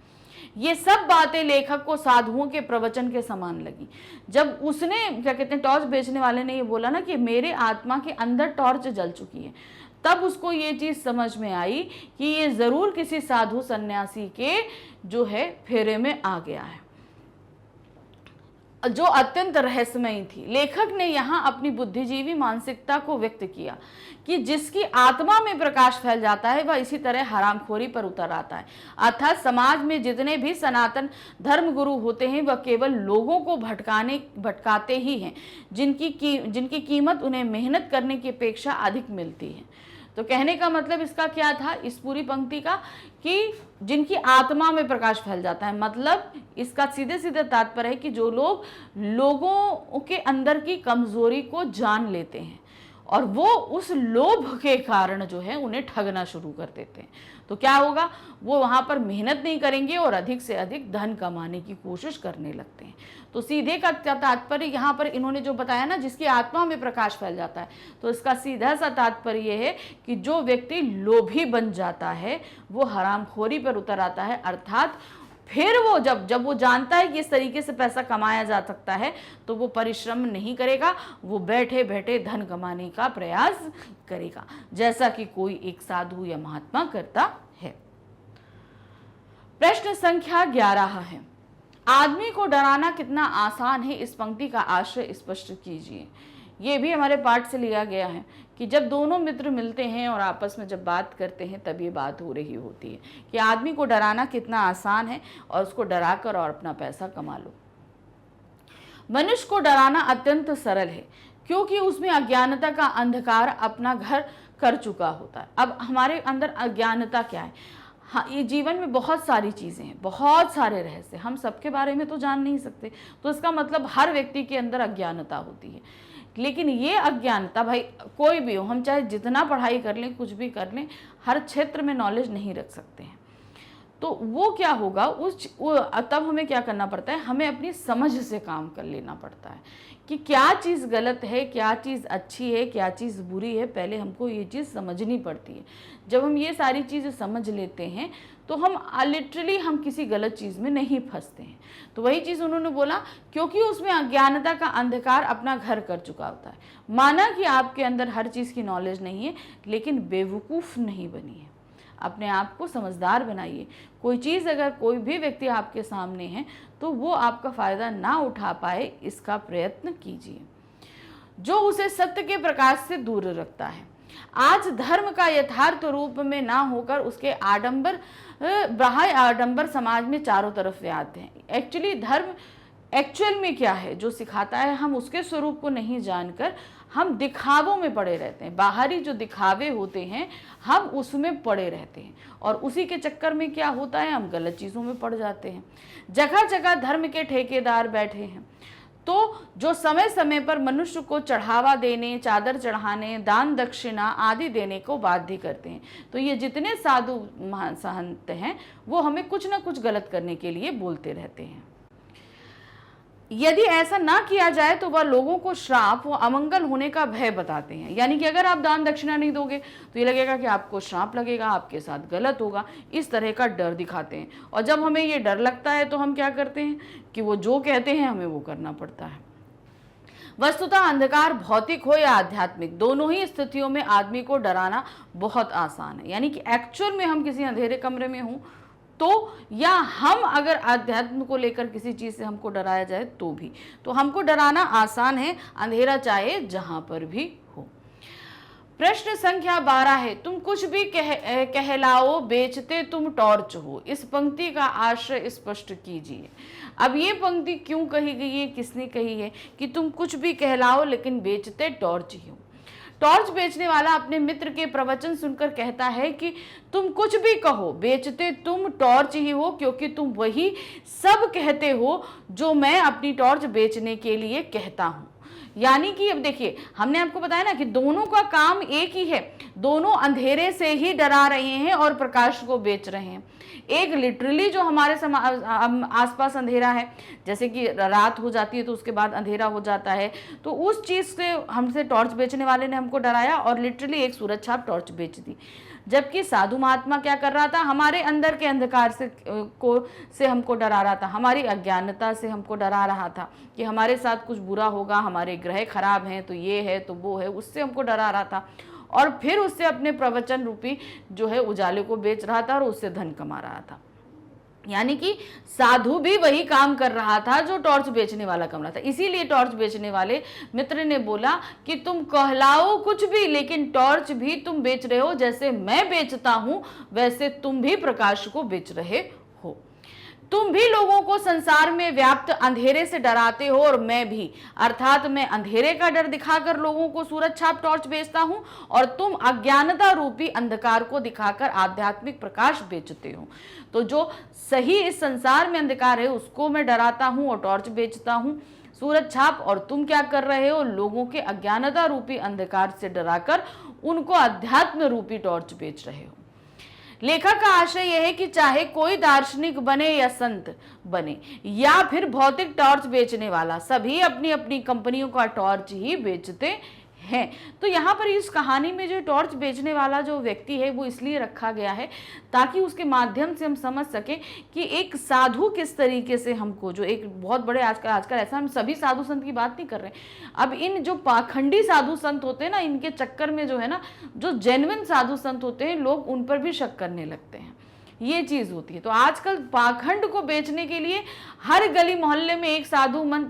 ये सब बातें लेखक को साधुओं के प्रवचन के समान लगी। जब उसने क्या कहते हैं, टॉर्च बेचने वाले ने ये बोला ना कि मेरे आत्मा के अंदर टॉर्च जल चुकी है, तब उसको ये चीज समझ में आई कि ये जरूर किसी साधु सन्यासी के जो है फेरे में आ गया है, जो अत्यंत रहस्यमयी थी। लेखक ने यहाँ अपनी बुद्धिजीवी मानसिकता को व्यक्त किया कि जिसकी आत्मा में प्रकाश फैल जाता है वह इसी तरह हरामखोरी पर उतर आता है। अर्थात समाज में जितने भी सनातन धर्म गुरु होते हैं वह केवल लोगों को भटकाते ही हैं, जिनकी कीमत उन्हें मेहनत करने की अपेक्षा अधिक मिलती है। तो कहने का मतलब इसका क्या था इस पूरी पंक्ति का, कि जिनकी आत्मा में प्रकाश फैल जाता है, मतलब इसका सीधे सीधे तात्पर्य है कि जो लोग लोगों के अंदर की कमजोरी को जान लेते हैं और वो उस लोभ के कारण जो है उन्हें ठगना शुरू कर देते हैं, तो क्या होगा, वो वहां पर मेहनत नहीं करेंगे और अधिक से अधिक धन कमाने की कोशिश करने लगते हैं। तो सीधे का तात्पर्य यहाँ पर इन्होंने जो बताया ना, जिसकी आत्मा में प्रकाश फैल जाता है, तो इसका सीधा सा तात्पर्य यह है कि जो व्यक्ति लोभी बन जाता है वो हरामखोरी पर उतर आता है। अर्थात फिर वो जब वो जानता है कि इस तरीके से पैसा कमाया जा सकता है तो वो परिश्रम नहीं करेगा, वो बैठे बैठे धन कमाने का प्रयास करेगा, जैसा कि कोई एक साधु या महात्मा करता है। प्रश्न संख्या 11 है, आदमी को डराना कितना आसान है, इस पंक्ति का आशय स्पष्ट कीजिए। ये भी हमारे पाठ से लिया गया है कि जब दोनों मित्र मिलते हैं और आपस में जब बात करते हैं तब ये बात हो रही होती है कि आदमी को डराना कितना आसान है और उसको डरा कर और अपना पैसा कमा लो। मनुष्य को डराना अत्यंत सरल है, क्योंकि उसमें अज्ञानता का अंधकार अपना घर कर चुका होता है। अब हमारे अंदर अज्ञानता क्या है, हाँ, ये जीवन में बहुत सारी चीज़ें हैं, बहुत सारे रहस्य, हम सबके बारे में तो जान नहीं सकते, तो इसका मतलब हर व्यक्ति के अंदर अज्ञानता होती है। लेकिन ये अज्ञानता भाई कोई भी हो, हम चाहे जितना पढ़ाई कर लें, कुछ भी कर लें, हर क्षेत्र में नॉलेज नहीं रख सकते हैं। तो वो क्या होगा, तब हमें क्या करना पड़ता है, हमें अपनी समझ से काम कर लेना पड़ता है कि क्या चीज़ गलत है, क्या चीज़ अच्छी है, क्या चीज़ बुरी है, पहले हमको ये चीज़ समझनी पड़ती है। जब हम ये सारी चीज़ें समझ लेते हैं तो हम लिटरली हम किसी गलत चीज़ में नहीं फंसते हैं। तो वही चीज़ उन्होंने बोला, क्योंकि उसमें अज्ञानता का अंधकार अपना घर कर चुका होता है। माना कि आपके अंदर हर चीज़ की नॉलेज नहीं है, लेकिन बेवकूफ़ नहीं बनी है, अपने आप को समझदार बनाइए। कोई चीज़ अगर कोई भी व्यक्ति आपके सामने है तो वो आपका फ़ायदा ना उठा पाए, इसका प्रयत्न कीजिए। जो उसे सत्य के प्रकाश से दूर रखता है, आज धर्म का यथार्थ रूप में ना होकर उसके आडंबर, बाह्य आडंबर समाज में चारों तरफ व्याप्त हैं। एक्चुअली धर्म एक्चुअल में क्या है जो सिखाता है, हम उसके स्वरूप को नहीं जानकर हम दिखावों में पड़े रहते हैं। बाहरी जो दिखावे होते हैं हम उसमें पड़े रहते हैं और उसी के चक्कर में क्या होता है, हम गलत चीज़ों में पड़ जाते हैं। जगह जगह धर्म के ठेकेदार बैठे हैं, तो जो समय समय पर मनुष्य को चढ़ावा देने, चादर चढ़ाने, दान दक्षिणा आदि देने को बाध्य करते हैं। तो ये जितने साधु महंत हैं वो हमें कुछ ना कुछ गलत करने के लिए बोलते रहते हैं। यदि ऐसा ना किया जाए तो वह लोगों को श्राप व अमंगल होने का भय बताते हैं। यानी कि अगर आप दान दक्षिणा नहीं दोगे तो ये लगेगा कि आपको श्राप लगेगा, आपके साथ गलत होगा, इस तरह का डर दिखाते हैं। और जब हमें ये डर लगता है तो हम क्या करते हैं कि वो जो कहते हैं हमें वो करना पड़ता है। वस्तुतः अंधकार भौतिक हो या आध्यात्मिक, दोनों ही स्थितियों में आदमी को डराना बहुत आसान है। यानी कि एक्चुअल में हम किसी अंधेरे कमरे में हों तो, या हम अगर अध्यात्म को लेकर किसी चीज से हमको डराया जाए तो भी, तो हमको डराना आसान है, अंधेरा चाहे जहां पर भी हो। प्रश्न संख्या 12 है, तुम कुछ भी कहलाओ, बेचते तुम टॉर्च हो। इस पंक्ति का आशय स्पष्ट कीजिए। अब ये पंक्ति क्यों कही गई है, किसने कही है कि तुम कुछ भी कहलाओ लेकिन बेचते टॉर्च ही हो। टॉर्च बेचने वाला अपने मित्र के प्रवचन सुनकर कहता है कि तुम कुछ भी कहो, बेचते तुम टॉर्च ही हो, क्योंकि तुम वही सब कहते हो जो मैं अपनी टॉर्च बेचने के लिए कहता हूं। यानी कि अब देखिए, हमने आपको बताया ना कि दोनों का काम एक ही है, दोनों अंधेरे से ही डरा रहे हैं और प्रकाश को बेच रहे हैं। एक लिटरली जो हमारे आसपास अंधेरा है, जैसे कि रात हो जाती है तो उसके बाद अंधेरा हो जाता है, तो उस चीज से हमसे टॉर्च बेचने वाले ने हमको डराया और लिटरली एक सूरज छाप टॉर्च बेच दी। जबकि साधु महात्मा क्या कर रहा था, हमारे अंदर के अंधकार से हमको डरा रहा था, हमारी अज्ञानता से हमको डरा रहा था कि हमारे साथ कुछ बुरा होगा, हमारे ग्रह खराब हैं, तो ये है तो वो है, उससे हमको डरा रहा था। और फिर उससे अपने प्रवचन रूपी जो है उजाले को बेच रहा था और उससे धन कमा रहा था। यानी कि साधु भी वही काम कर रहा था जो टॉर्च बेचने वाला कर रहा था। इसीलिए टॉर्च बेचने वाले मित्र ने बोला कि तुम कहलाओ कुछ भी लेकिन टॉर्च भी तुम बेच रहे हो, जैसे मैं बेचता हूं वैसे तुम भी प्रकाश को बेच रहे हो। तुम भी लोगों को संसार में व्याप्त अंधेरे से डराते हो और मैं भी, अर्थात मैं अंधेरे का डर दिखाकर लोगों को सूरज छाप टॉर्च बेचता हूं और तुम अज्ञानता रूपी अंधकार को दिखाकर आध्यात्मिक प्रकाश बेचते हो। तो जो सही इस संसार में अंधकार है उसको मैं डराता हूं और टॉर्च बेचता हूं सूरज छाप, और तुम क्या कर रहे हो, लोगों के अज्ञानता रूपी अंधकार से डराकर उनको अध्यात्म रूपी टॉर्च बेच रहे हो। लेखक का आशय यह है कि चाहे कोई दार्शनिक बने या संत बने या फिर भौतिक टॉर्च बेचने वाला, सभी अपनी अपनी कंपनियों का टॉर्च ही बेचते हैं। तो यहाँ पर इस कहानी में जो टॉर्च बेचने वाला जो व्यक्ति है वो इसलिए रखा गया है ताकि उसके माध्यम से हम समझ सकें कि एक साधु किस तरीके से हमको, जो एक बहुत बड़े आजकल ऐसा, हम सभी साधु संत की बात नहीं कर रहे हैं, अब इन जो पाखंडी साधु संत होते हैं ना, इनके चक्कर में जो है ना, जो जेन्युइन साधु संत होते हैं लोग उन पर भी शक करने लगते हैं, ये चीज होती है। तो आजकल पाखंड को बेचने के लिए हर गली मोहल्ले में एक साधु मंत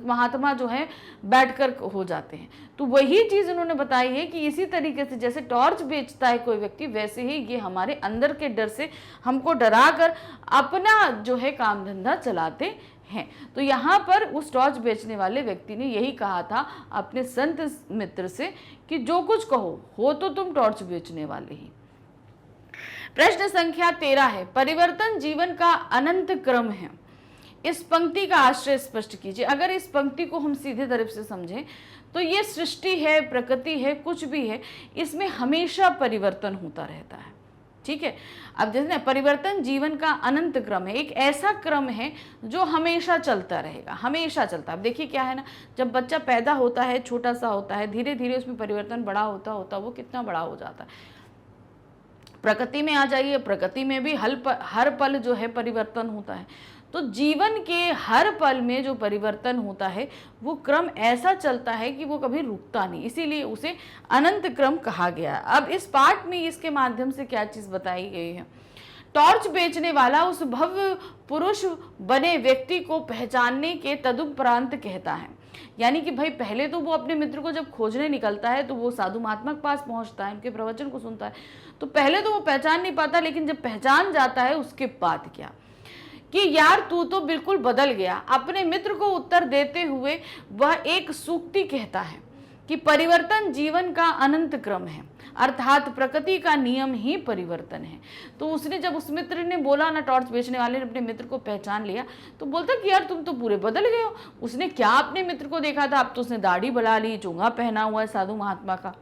महात्मा जो है बैठकर हो जाते हैं। तो वही चीज उन्होंने बताई है कि इसी तरीके से जैसे टॉर्च बेचता है कोई व्यक्ति, वैसे ही ये हमारे अंदर के डर से हमको डरा कर अपना जो है काम धंधा चलाते हैं। तो यहाँ पर उस टॉर्च बेचने वाले व्यक्ति ने यही कहा था अपने संत मित्र से कि जो कुछ कहो, हो तो तुम टॉर्च बेचने वाले ही। प्रश्न संख्या 13 है, परिवर्तन जीवन का अनंत क्रम है। इस पंक्ति का आश्रय स्पष्ट कीजिए। अगर इस पंक्ति को हम सीधे तरफ से समझें तो ये सृष्टि है, प्रकृति है, कुछ भी है, इसमें हमेशा परिवर्तन होता रहता है। ठीक है, अब जैसे ना परिवर्तन जीवन का अनंत क्रम है, एक ऐसा क्रम है जो हमेशा चलता रहेगा, हमेशा चलता है। अब देखिए क्या है ना, जब बच्चा पैदा होता है, छोटा सा होता है, धीरे धीरे उसमें परिवर्तन बड़ा होता होता वो कितना बड़ा हो जाता है। प्रकृति में आ जाइए, प्रकृति में भी हर पल जो है परिवर्तन होता है। तो जीवन के हर पल में जो परिवर्तन होता है वो क्रम ऐसा चलता है कि वो कभी रुकता नहीं, इसीलिए उसे अनंत क्रम कहा गया। अब इस पाठ में इसके माध्यम से क्या चीज बताई गई है, टॉर्च बेचने वाला उस भव्य पुरुष बने व्यक्ति को पहचानने के तदुपरांत कहता है यानी कि भाई पहले तो वो अपने मित्र को जब खोजने निकलता है तो वो साधु महात्मा के पास पहुंचता है, उनके प्रवचन को सुनता है, तो पहले तो वो पहचान नहीं पाता, लेकिन जब पहचान जाता है उसके बाद क्या कि यार तू तो बिल्कुल बदल गया। अपने मित्र को उत्तर देते हुए वह एक सूक्ति कहता है कि परिवर्तन जीवन का अनंत क्रम है, अर्थात प्रकृति का नियम ही परिवर्तन है। तो उसने जब उस मित्र ने बोला ना, टॉर्च बेचने वाले ने अपने मित्र को पहचान लिया, तो बोलता कि यार तुम तो पूरे बदल गए हो। उसने क्या अपने मित्र को देखा था, अब तो उसने दाढ़ी बढ़ा ली, चोंगा पहना हुआ है साधु महात्मा का।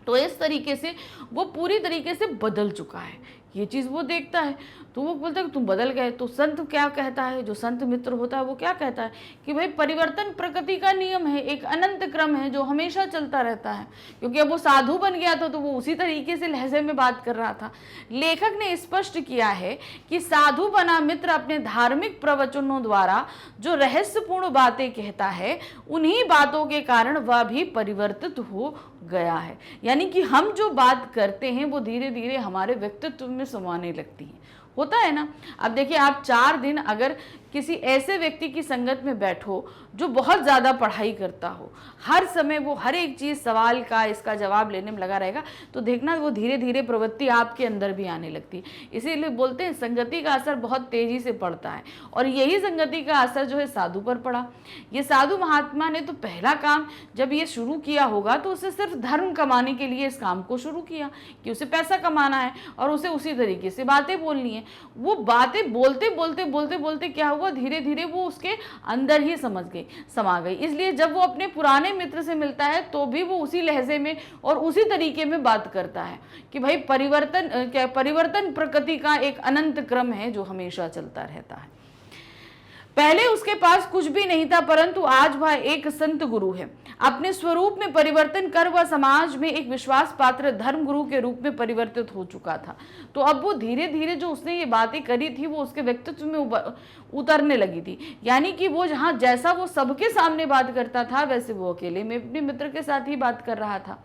तो इस तरीके से वो पूरी तरीके से बदल चुका है, ये चीज़ वो देखता है। तो वो बोलता है कि तुम बदल गए। तो संत क्या कहता है, जो संत मित्र होता है वो क्या कहता है कि भाई परिवर्तन प्रकृति का नियम है, एक अनंत क्रम है जो हमेशा चलता रहता है। क्योंकि अब वो साधु बन गया था तो वो उसी तरीके से लहजे में बात कर रहा था। लेखक ने स्पष्ट किया है कि साधु बना मित्र अपने धार्मिक प्रवचनों द्वारा जो रहस्यपूर्ण बातें कहता है, उन्हीं बातों के कारण वह भी परिवर्तित हो गया है। यानी कि हम जो बात करते हैं वो धीरे धीरे हमारे व्यक्तित्व में समाने लगती है, होता है ना। अब देखिए, आप 4 दिन अगर किसी ऐसे व्यक्ति की संगत में बैठो जो बहुत ज़्यादा पढ़ाई करता हो, हर समय वो हर एक चीज़ सवाल का इसका जवाब लेने में लगा रहेगा, तो देखना वो धीरे धीरे प्रवृत्ति आपके अंदर भी आने लगती है। इसीलिए बोलते हैं संगति का असर बहुत तेज़ी से पड़ता है, और यही संगति का असर जो है साधु पर पड़ा। ये साधु महात्मा ने तो पहला काम जब ये शुरू किया होगा तो उसे सिर्फ धर्म कमाने के लिए इस काम को शुरू किया कि उसे पैसा कमाना है और उसे उसी तरीके से बातें बोलनी है। वो बातें बोलते बोलते बोलते बोलते क्या हुआ, धीरे धीरे वो उसके अंदर ही समा गई। इसलिए जब वो अपने पुराने मित्र से मिलता है तो भी वो उसी लहजे में और उसी तरीके में बात करता है कि भाई परिवर्तन प्रकृति का एक अनंत क्रम है जो हमेशा चलता रहता है। पहले उसके पास कुछ भी नहीं था, परंतु आज वह एक संत गुरु है। अपने स्वरूप में परिवर्तन कर वह समाज में एक विश्वास पात्र धर्म गुरु के रूप में परिवर्तित हो चुका था। तो अब वो धीरे धीरे जो उसने ये बातें करी थी वो उसके व्यक्तित्व में उतरने लगी थी। यानी कि वो जैसा वो सबके सामने बात करता था, वैसे वो अकेले में अपने मित्र के साथ ही बात कर रहा था।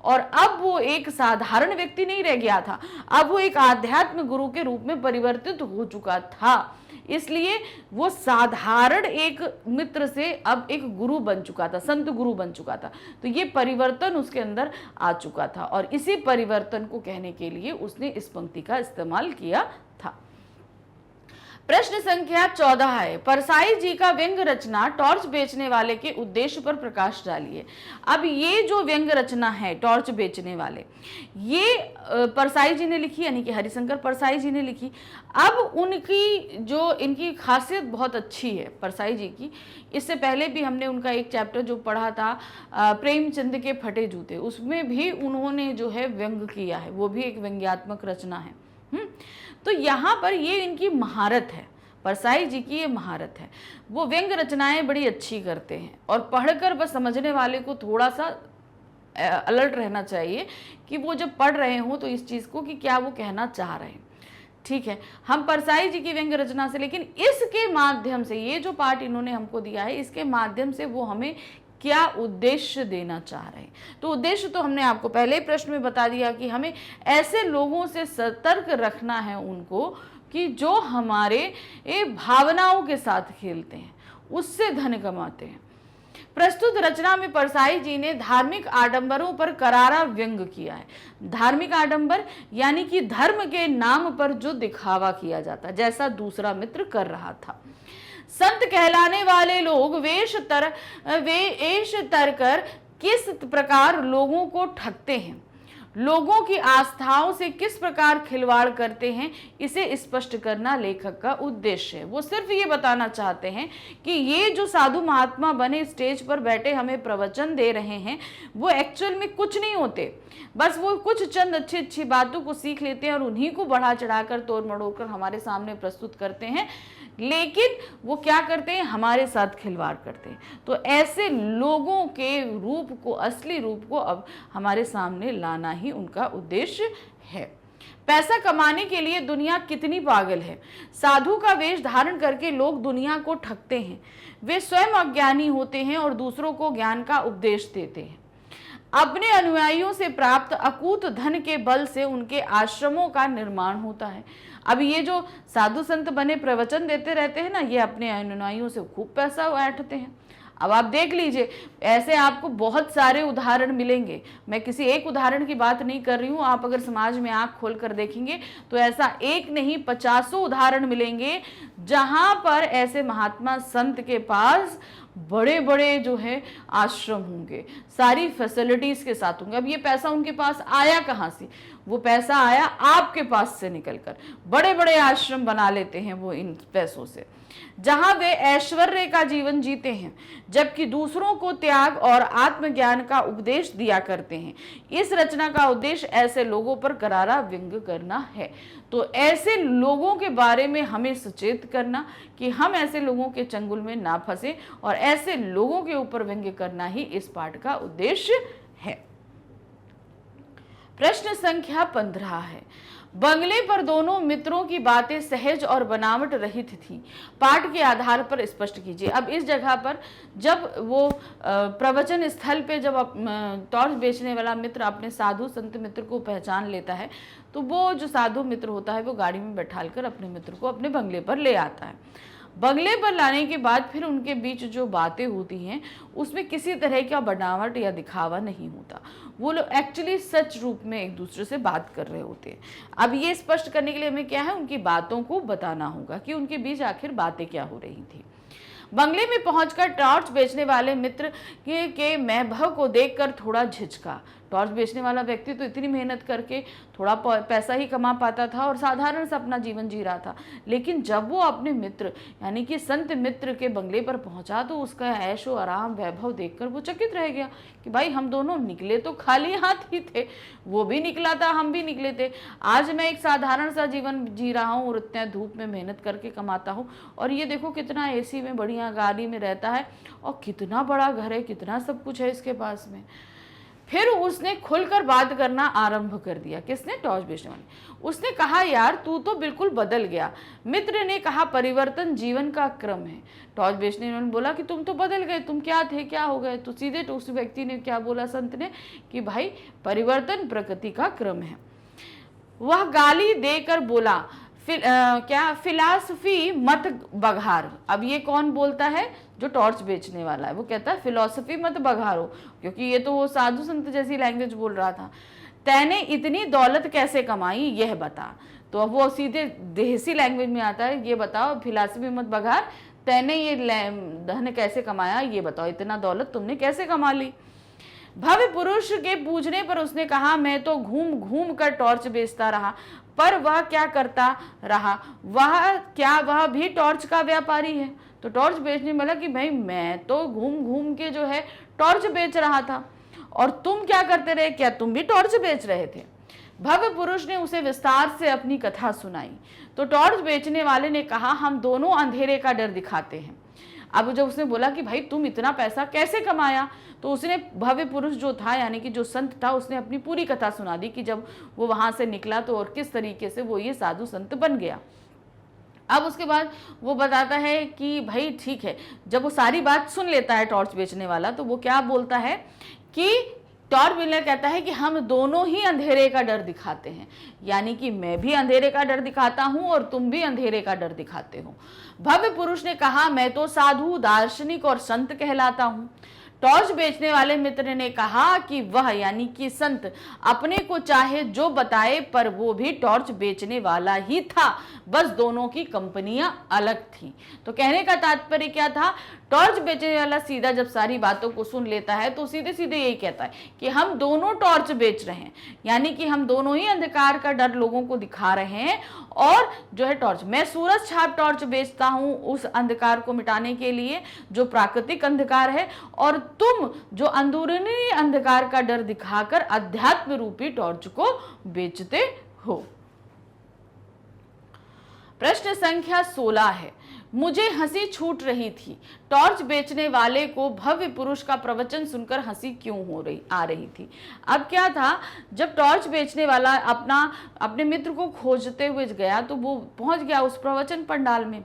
और अब वो एक साधारण व्यक्ति नहीं रह गया था, अब वो एक आध्यात्म गुरु के रूप में परिवर्तित हो चुका था। इसलिए वो साधारण एक मित्र से अब एक गुरु बन चुका था, संत गुरु बन चुका था। तो ये परिवर्तन उसके अंदर आ चुका था, और इसी परिवर्तन को कहने के लिए उसने इस पंक्ति का इस्तेमाल किया था। प्रश्न संख्या 14 है, परसाई जी का व्यंग रचना टॉर्च बेचने वाले के उद्देश्य पर प्रकाश डालिए। अब ये जो व्यंग रचना है टॉर्च बेचने वाले, ये परसाई जी ने लिखी, यानी कि हरिशंकर परसाई जी ने लिखी। अब उनकी जो इनकी खासियत बहुत अच्छी है परसाई जी की। इससे पहले भी हमने उनका एक चैप्टर जो पढ़ा था प्रेमचंद के फटे जूते, उसमें भी उन्होंने जो है व्यंग किया है, वो भी एक व्यंग्यात्मक रचना है। तो यहाँ पर ये इनकी महारत है, परसाई जी की ये महारत है। वो व्यंग रचनाएं बड़ी अच्छी करते हैं, और पढ़कर बस समझने वाले को थोड़ा सा अलर्ट रहना चाहिए कि वो जब पढ़ रहे हों तो इस चीज़ को कि क्या वो कहना चाह रहे हैं। ठीक है, हम परसाई जी की व्यंग रचना से, लेकिन इसके माध्यम से ये जो पार्ट इन्होंने हमको दिया है, इसके माध्यम से वो हमें क्या उद्देश्य देना चाह रहे हैं। तो उद्देश्य तो हमने आपको पहले ही प्रश्न में बता दिया कि हमें ऐसे लोगों से सतर्क रखना है उनको कि जो हमारे भावनाओं के साथ खेलते हैं, उससे धन कमाते हैं। प्रस्तुत रचना में परसाई जी ने धार्मिक आडंबरों पर करारा व्यंग किया है। धार्मिक आडंबर यानी कि धर्म के नाम पर जो दिखावा किया जाता, जैसा दूसरा मित्र कर रहा था। संत कहलाने वाले लोग वेश तर कर किस प्रकार लोगों को ठगते हैं, लोगों की आस्थाओं से किस प्रकार खिलवाड़ करते हैं, इसे स्पष्ट करना लेखक का उद्देश्य है। वो सिर्फ ये बताना चाहते हैं कि ये जो साधु महात्मा बने स्टेज पर बैठे हमें प्रवचन दे रहे हैं, वो एक्चुअल में कुछ नहीं होते, बस वो कुछ चंद अच्छी अच्छी बातों को सीख लेते हैं और उन्हीं को बढ़ा चढ़ाकर तोड़ मड़ोड़ कर हमारे सामने प्रस्तुत करते हैं, लेकिन वो क्या करते हैं, हमारे साथ खिलवाड़ करते हैं। तो ऐसे लोगों के रूप को, असली रूप को अब हमारे सामने लाना ही उनका उद्देश्य है। पैसा कमाने के लिए दुनिया कितनी पागल है। साधु का वेश धारण करके लोग दुनिया को ठगते हैं। वे स्वयं अज्ञानी होते हैं और दूसरों को ज्ञान का उपदेश देते हैं। अपने अनुयायियों से प्राप्त अकूत धन के बल से उनके आश्रमों का निर्माण होता है। अब ये जो साधु संत बने प्रवचन देते रहते हैं ना, ये अपने अनुयायियों से खूब पैसा ऐंठते हैं। अब आप देख लीजिए, ऐसे आपको बहुत सारे उदाहरण मिलेंगे। मैं किसी एक उदाहरण की बात नहीं कर रही हूँ, आप अगर समाज में आंख खोल कर देखेंगे तो ऐसा एक नहीं 50 उदाहरण मिलेंगे जहां पर ऐसे महात्मा संत के पास बड़े बड़े जो है आश्रम होंगे, सारी फैसिलिटीज के साथ होंगे। अब ये पैसा उनके पास आया कहाँ से? वो पैसा आया आपके पास से निकलकर। बड़े बड़े आश्रम बना लेते हैं वो इन पैसों से, जहां वे ऐश्वर्य का जीवन जीते हैं, जबकि दूसरों को त्याग और आत्मज्ञान का उपदेश दिया करते हैं। इस रचना का उद्देश्य ऐसे लोगों पर करारा व्यंग करना है। तो ऐसे लोगों के बारे में हमें सचेत करना कि हम ऐसे लोगों के चंगुल में ना फंसे, और ऐसे लोगों के ऊपर व्यंग्य करना ही इस पाठ का उद्देश्य है। प्रश्न संख्या 15 है, बंगले पर दोनों मित्रों की बातें सहज और बनावट रहित थी, पाठ के आधार पर स्पष्ट कीजिए। अब इस जगह पर जब वो प्रवचन स्थल पे जब टॉर्च बेचने वाला मित्र अपने साधु संत मित्र को पहचान लेता है, तो वो जो साधु मित्र होता है वो गाड़ी में बैठालकर अपने मित्र को अपने बंगले पर ले आता है। बंगले पर लाने के बाद फिर उनके बीच जो बातें होती हैं उसमें किसी तरह का बनावट या दिखावा नहीं होता। वो लोग एक्चुअली सच रूप में एक दूसरे से बात कर रहे होते हैं। अब ये स्पष्ट करने के लिए हमें क्या है, उनकी बातों को बताना होगा कि उनके बीच आखिर बातें क्या हो रही थी। बंगले में पहुंचकर टॉर्च बेचने वाले मित्र के वैभव को देखकर थोड़ा झिझका। टॉर्च बेचने वाला व्यक्ति तो इतनी मेहनत करके थोड़ा पैसा ही कमा पाता था और साधारण सा अपना जीवन जी रहा था, लेकिन जब वो अपने मित्र यानी कि संत मित्र के बंगले पर पहुंचा तो उसका ऐशो आराम वैभव देखकर वो चकित रह गया कि भाई हम दोनों निकले तो खाली हाथ ही थे, वो भी निकला था, हम भी निकले थे। आज मैं एक साधारण सा जीवन जी रहा हूँ और इतने धूप में मेहनत करके कमाता हूँ, और ये देखो कितना एसी में बढ़िया गाड़ी में रहता है और कितना बड़ा घर है, कितना सब कुछ है इसके पास में। फिर उसने खुलकर बात करना आरंभ कर दिया। किसने? टॉर्च बेचने वाले। उसने कहा, यार तू तो बिल्कुल बदल गया। मित्र ने कहा, परिवर्तन जीवन का क्रम है। टॉर्च बेचने वाले ने बोला कि तुम तो बदल गए, तुम क्या थे, क्या हो गए? तो सीधे तो उस व्यक्ति ने क्या बोला संत ने कि भाई परिवर्तन प्रकृति का क्रम है। वह गाली देकर बोला, क्या फिलॉसफी मत बघार। अब ये कौन बोलता है? जो टॉर्च बेचने वाला है। वो कहता है फिलॉसफी मत बघारो, क्योंकि ये तो वो साधु संत जैसी लैंग्वेज बोल रहा था। तैने इतनी दौलत कैसे कमाई यह बता। तो अब वो सीधे देसी लैंग्वेज में आता है, ये बताओ फिलॉसफी मत बघार, तैने ये धन कैसे कमाया ये बताओ, इतना दौलत तुमने कैसे कमा ली। भव्य पुरुष के पूछने पर उसने कहा, मैं तो घूम घूम कर टॉर्च बेचता रहा। पर वह क्या करता रहा? वह भी टॉर्च का व्यापारी है। तो टॉर्च बेचने वाला कि भाई मैं तो घूम घूम के जो है टॉर्च बेच रहा था, और तुम क्या करते रहे? क्या तुम भी टॉर्च बेच रहे थे? भव्य पुरुष ने उसे विस्तार से अपनी कथा सुनाई। तो टॉर्च बेचने वाले ने कहा, हम दोनों अंधेरे का डर दिखाते हैं। अब जब उसने बोला कि भाई तुम इतना पैसा कैसे कमाया, तो उसने भव्य पुरुष जो था यानी कि जो संत था उसने अपनी पूरी कथा सुना दी कि जब वो वहां से निकला तो और किस तरीके से वो ये साधु संत बन गया। अब उसके बाद वो बताता है कि भाई ठीक है, जब वो सारी बात सुन लेता है टॉर्च बेचने वाला, तो वो क्या बोलता है कि टॉर्च बेचने कहता है कि हम दोनों ही अंधेरे का डर दिखाते हैं, यानी कि मैं भी अंधेरे का डर दिखाता हूं और तुम भी अंधेरे का डर दिखाते हो। भव्य पुरुष ने कहा, मैं तो साधु, दार्शनिक और संत कहलाता हूं। टॉर्च बेचने वाले मित्र ने कहा कि वह यानी कि संत अपने को चाहे जो बताए, पर वो भी टॉर्च बेचने वाला ही था, बस दोनों की कंपनियां अलग थी। तो कहने का तात्पर्य क्या था? टॉर्च बेचने वाला सीधा जब सारी बातों को सुन लेता है तो सीधे सीधे यही कहता है कि हम दोनों टॉर्च बेच रहे हैं, यानी कि हम दोनों ही अंधकार का डर लोगों को दिखा रहे हैं। और जो है टॉर्च, मैं सूरज छाप टॉर्च बेचता हूं उस अंधकार को मिटाने के लिए जो प्राकृतिक अंधकार है, और तुम जो अंदरूनी अंधकार का डर दिखाकर अध्यात्म रूपी टॉर्च को बेचते हो। प्रश्न संख्या 16 है, मुझे हंसी छूट रही थी। टॉर्च बेचने वाले को भव्य पुरुष का प्रवचन सुनकर हंसी क्यों आ रही थी? अब क्या था, जब टॉर्च बेचने वाला अपने मित्र को खोजते हुए गया तो वो पहुंच गया उस प्रवचन पंडाल में।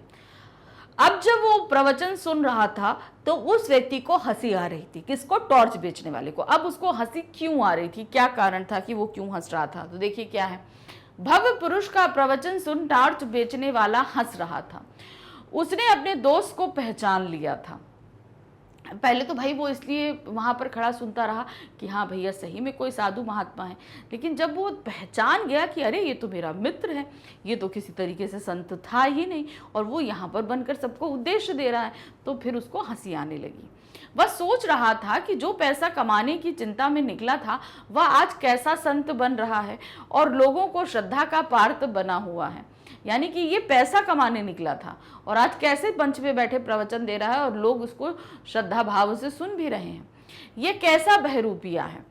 अब जब वो प्रवचन सुन रहा था तो उस व्यक्ति को हंसी आ रही थी। किसको? टॉर्च बेचने वाले को। अब उसको हंसी क्यों आ रही थी, क्या कारण था कि वो क्यों हंस रहा था? तो देखिए क्या है, भव्य पुरुष का प्रवचन सुन टॉर्च बेचने वाला हंस रहा था। उसने अपने दोस्त को पहचान लिया था। पहले तो भाई वो इसलिए वहाँ पर खड़ा सुनता रहा कि हाँ भैया सही में कोई साधु महात्मा है, लेकिन जब वो पहचान गया कि अरे ये तो मेरा मित्र है, ये तो किसी तरीके से संत था ही नहीं और वो यहाँ पर बनकर सबको उद्देश्य दे रहा है, तो फिर उसको हंसी आने लगी। वह सोच रहा था कि जो पैसा कमाने की चिंता में निकला था वह आज कैसा संत बन रहा है और लोगों को श्रद्धा का पात्र बना हुआ है। यानी कि ये पैसा कमाने निकला था और आज कैसे मंच पे बैठे प्रवचन दे रहा है और लोग उसको श्रद्धा भाव से सुन भी रहे हैं। ये कैसा बहरूपिया है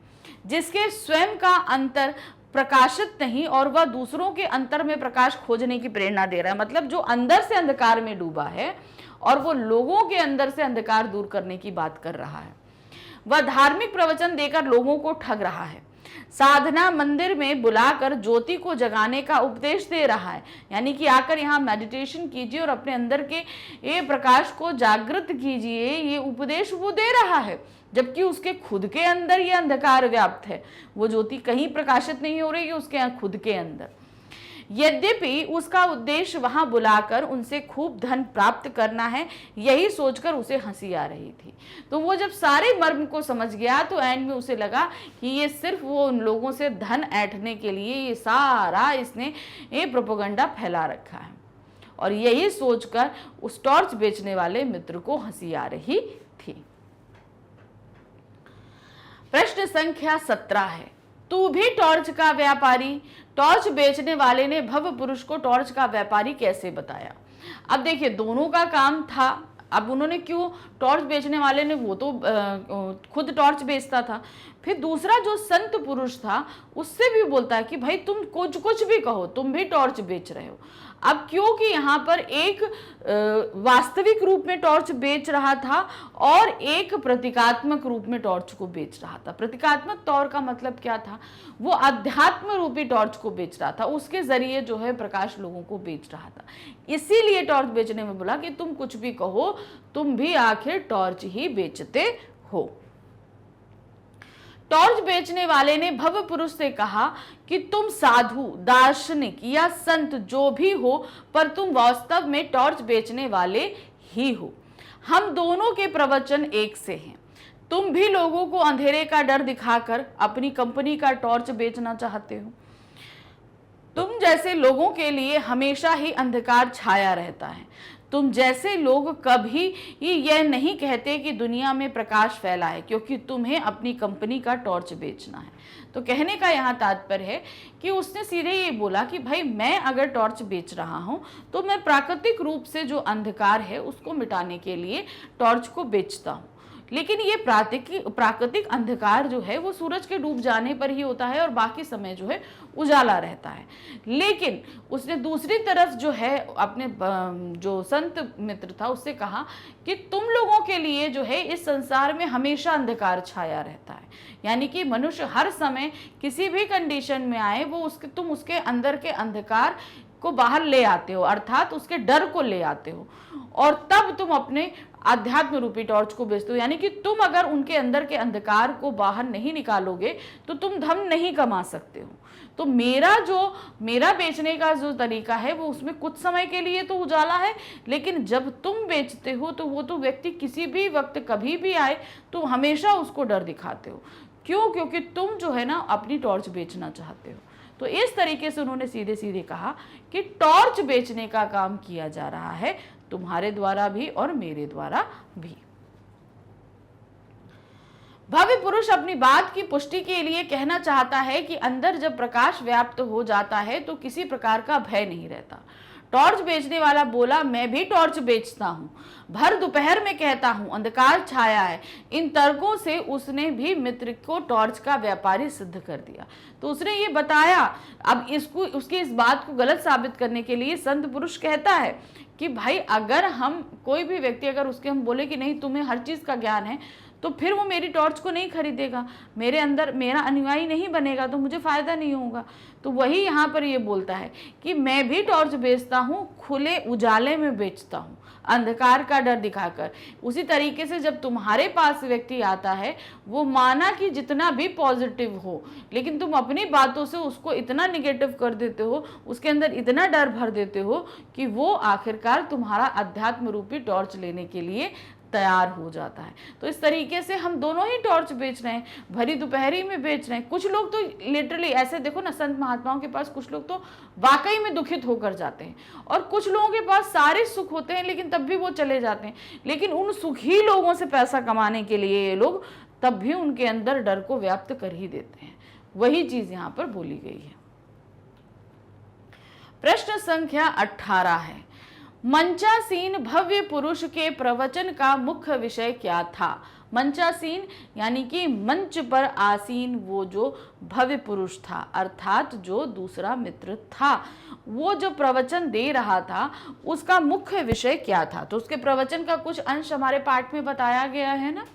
जिसके स्वयं का अंतर प्रकाशित नहीं और वह दूसरों के अंतर में प्रकाश खोजने की प्रेरणा दे रहा है। मतलब जो अंदर से अंधकार में डूबा है और वो लोगों के अंदर से अंधकार दूर करने की बात कर रहा है। वह धार्मिक प्रवचन देकर लोगों को ठग रहा है, साधना मंदिर में बुलाकर ज्योति को जगाने का उपदेश दे रहा है। यानी कि आकर यहाँ मेडिटेशन कीजिए और अपने अंदर के ये प्रकाश को जागृत कीजिए, ये उपदेश वो दे रहा है, जबकि उसके खुद के अंदर ये अंधकार व्याप्त है। वो ज्योति कहीं प्रकाशित नहीं हो रही है उसके खुद के अंदर। यद्यपि उसका उद्देश्य वहां बुलाकर उनसे खूब धन प्राप्त करना है, यही सोचकर उसे हंसी आ रही थी। तो वो जब सारे मर्म को समझ गया तो एंड में उसे लगा कि ये सिर्फ वो उन लोगों से धन ऐंठने के लिए ये सारा इसने ये प्रोपेगेंडा फैला रखा है। और यही सोचकर उस टॉर्च बेचने वाले मित्र को हंसी आ रही थी। प्रश्न संख्या 17 है, तू भी टॉर्च का व्यापारी? टॉर्च बेचने वाले ने भव पुरुष को टॉर्च का व्यापारी कैसे बताया? अब देखिए दोनों का काम था। अब उन्होंने क्यों, टॉर्च बेचने वाले ने वो तो खुद टॉर्च बेचता था, फिर दूसरा जो संत पुरुष था उससे भी बोलता है कि भाई तुम कुछ भी कहो, तुम भी टॉर्च बेच रहे हो। अब क्योंकि यहाँ पर एक वास्तविक रूप में टॉर्च बेच रहा था और एक प्रतीकात्मक रूप में टॉर्च को बेच रहा था। प्रतीकात्मक तौर का मतलब क्या था, वो अध्यात्म रूपी टॉर्च को बेच रहा था, उसके जरिए जो है प्रकाश लोगों को बेच रहा था। इसीलिए टॉर्च बेचने में बोला कि तुम कुछ भी कहो, तुम भी आखिर टॉर्च ही बेचते हो। टॉर्च बेचने वाले ने भव पुरुष से कहा कि तुम साधु, दार्शनिक या संत जो भी हो, पर तुम वास्तव में टॉर्च बेचने वाले ही हो। हम दोनों के प्रवचन एक से हैं। तुम भी लोगों को अंधेरे का डर दिखाकर अपनी कंपनी का टॉर्च बेचना चाहते हो। तुम जैसे लोगों के लिए हमेशा ही अंधकार छाया रहता है। तुम जैसे लोग कभी यह नहीं कहते कि दुनिया में प्रकाश फैला है, क्योंकि तुम्हें अपनी कंपनी का टॉर्च बेचना है। तो कहने का यहाँ तात्पर्य है कि उसने सीधे ये बोला कि भाई मैं अगर टॉर्च बेच रहा हूँ तो मैं प्राकृतिक रूप से जो अंधकार है उसको मिटाने के लिए टॉर्च को बेचता हूँ। लेकिन ये प्राकृतिक अंधकार जो है वो सूरज के डूब जाने पर ही होता है और बाकी समय जो है उजाला रहता है। लेकिन उसने दूसरी तरफ जो है अपने जो संत मित्र था उससे कहा कि तुम लोगों के लिए जो है इस संसार में हमेशा अंधकार छाया रहता है। यानी कि मनुष्य हर समय किसी भी कंडीशन में आए वो तुम उसके अंदर के अंधकार को बाहर ले आते हो, अर्थात उसके डर को ले आते हो, और तब तुम अपने आध्यात्म रूपी टॉर्च को बेचते हो। यानी कि तुम अगर उनके अंदर के अंधकार को बाहर नहीं निकालोगे तो तुम धन नहीं कमा सकते हो। तो मेरा बेचने का जो तरीका है वो उसमें कुछ समय के लिए तो उजाला है, लेकिन जब तुम बेचते हो तो वो तो व्यक्ति किसी भी वक्त कभी भी आए तुम हमेशा उसको डर दिखाते हो। क्यों? क्योंकि तुम जो है ना अपनी टॉर्च बेचना चाहते हो। तो इस तरीके से उन्होंने सीधे सीधे कहा कि टॉर्च बेचने का काम किया जा रहा है तुम्हारे द्वारा भी और मेरे द्वारा भी। भव्य पुरुष अपनी बात की पुष्टि के लिए कहना चाहता है कि अंदर जब प्रकाश व्याप्त हो जाता है तो किसी प्रकार का भय नहीं रहता। टॉर्च बेचने वाला बोला, मैं भी टॉर्च बेचता हूँ, भर दोपहर में कहता हूँ, अंधकार छाया है। इन तर्कों से उसने भी मित्र को टॉर्च का व्यापारी सिद्ध कर दिया। तो उसने ये बताया। अब उसकी इस बात को गलत साबित करने के लिए संत पुरुष कहता है कि भाई अगर हम कोई भी व्यक्ति अगर उसके हम बोले कि नहीं तुम्हें हर चीज़ का ज्ञान है, तो फिर वो मेरी टॉर्च को नहीं खरीदेगा, मेरे अंदर मेरा अनुयायी नहीं बनेगा, तो मुझे फ़ायदा नहीं होगा। तो वही यहाँ पर ये बोलता है कि मैं भी टॉर्च बेचता हूँ, खुले उजाले में बेचता हूँ, अंधकार का डर दिखाकर। उसी तरीके से जब तुम्हारे पास व्यक्ति आता है वो माना कि जितना भी पॉजिटिव हो, लेकिन तुम अपनी बातों से उसको इतना निगेटिव कर देते हो, उसके अंदर इतना डर भर देते हो कि वो आखिरकार तुम्हारा अध्यात्म रूपी टॉर्च लेने के लिए तैयार हो जाता है। तो इस तरीके से हम दोनों ही टॉर्च बेच रहे हैं, भरी दोपहरी में बेच रहे हैं। कुछ लोग तो लिटरली ऐसे देखो ना, संत महात्माओं के पास कुछ लोग तो वाकई में दुखित होकर जाते हैं, और कुछ लोगों के पास सारे सुख होते हैं लेकिन तब भी वो चले जाते हैं। लेकिन उन सुखी लोगों से पैसा कमाने के लिए ये लोग तब भी उनके अंदर डर को व्याप्त कर ही देते हैं। वही चीज यहां पर बोली गई है। प्रश्न संख्या 18 है, मंचासीन भव्य पुरुष के प्रवचन का मुख्य विषय क्या था? मंचासीन यानी कि मंच पर आसीन वो जो भव्य पुरुष था, अर्थात जो दूसरा मित्र था, वो जो प्रवचन दे रहा था उसका मुख्य विषय क्या था? तो उसके प्रवचन का कुछ अंश हमारे पाठ में बताया गया है ना,